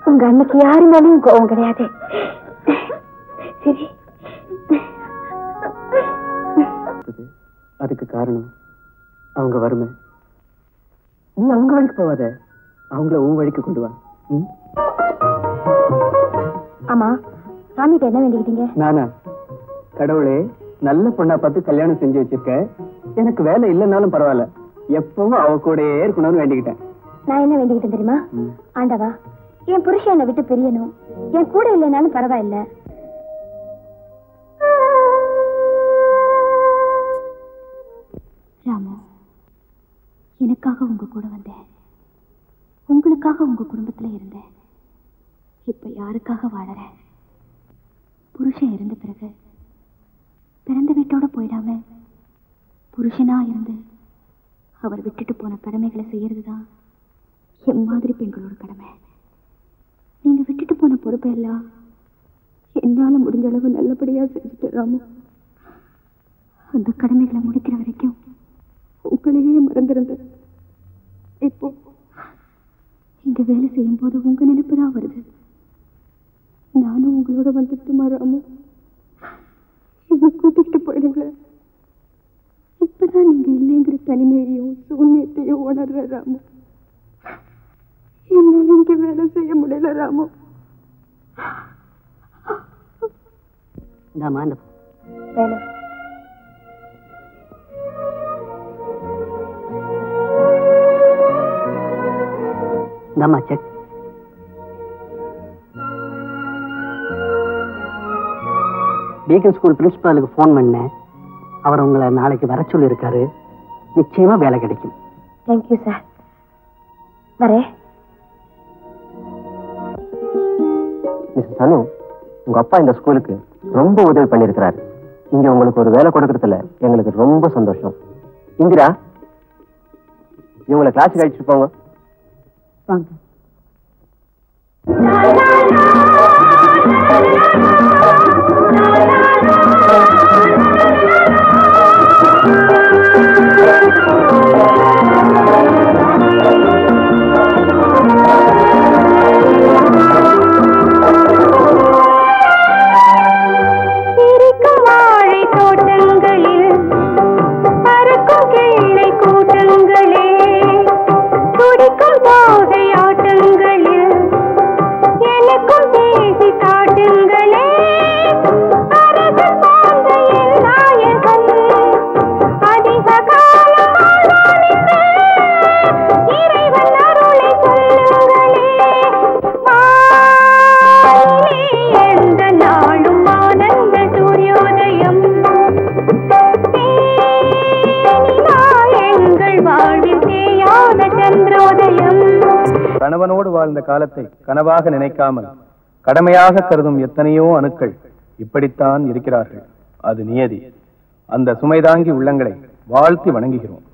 உங்க அன்னைக்கு யாரு மேலேயும் கோவம் கிடையாது. சரி, அதுக்கு காரணம் அவங்க வறுமை. நீ அவங்க வழிக்கு போவாத, அவங்கள உன் வழிக்கு கொண்டு வா. ஆமா, சாமிகிட்ட என்ன வேண்டிக்கிட்டீங்க? நானா? கடவுளே, நல்ல பொண்ணா பார்த்து கல்யாணம் செஞ்சு வச்சிருக்க, எனக்கு வேலை இல்லைன்னாலும் பரவாயில்ல, எப்பவும் அவ கூடயே இருக்கணும்னு வேண்டிக்கிட்டேன். நான் என்ன வேண்டிக்கிட்டேன் தெரியுமா? ஆண்டவா, என் புருஷன் என்னை விட்டு பிரியணும், என் கூட இல்லைனாலும் பரவாயில்ல. ராமு, எனக்காக உங்க கூட வந்தேன், உங்களுக்காக உங்க குடும்பத்துல இருந்தேன். இப்ப யாருக்காக வாழறேன்? புருஷன் இருந்த பிறகு பிறந்த வீட்டோட போயிடாம புருஷனா இருந்து அவர் விட்டுட்டு போன கடமைகளை செய்யறதுதான் என் மாதிரி பெண்களோட கடமை. நீங்க விட்டுட்டு போன பொறுப்பை எல்லாம் என்னால முடிஞ்ச அளவு நல்லபடியா செஞ்சுட்டு ராமு. அந்த கடமைகளை முடிக்கிற வரைக்கும் உங்களையே மறந்திருந்தேன். இப்போ இங்க வேலை செய்யும் போது உங்க நினைப்புதான் வருது. நானும் உங்களோட வந்துட்டுமா ராமு? என்ன கூட்டிகிட்டு போயிடுங்களேன். இப்பதான் நீங்க இல்லைங்கிற தனிமையையும் சூன்யத்தையும் உணர்ற ராமு. என்னால இங்க வேலை செய்ய முடியல ராமு. வேலை செக். டீகன் ஸ்கூல் பிரின்சிபாலுக்கு ஃபோன் பண்ணேன். அவர் உங்களை நாளைக்கு வர சொல்லி இருக்காரு. நிச்சயமா வேலை கிடைக்கும். Thank you sir. வரேன். மிஸ்ஸஸ் அனு, உங்க அப்பா இந்த ஸ்கூலுக்கு ரொம்ப உதவி பண்ணிருக்கிறாரு. இங்க உங்களுக்கு ஒரு வேலை கொடுக்கறதுல எங்களுக்கு ரொம்ப சந்தோஷம். இந்திரா, இவங்களை கிளாஸுக்கு அழைச்சிட்டு போங்க. கணவனோடு வாழ்ந்த காலத்தை கனவாக நினைக்காமல் கடமையாக கருதும் எத்தனையோ அணுக்கள் இப்படித்தான் இருக்கிறார்கள். அது நியதி. அந்த சுமைதாங்கி உள்ளங்களை வாழ்த்தி வணங்குகிறோம்.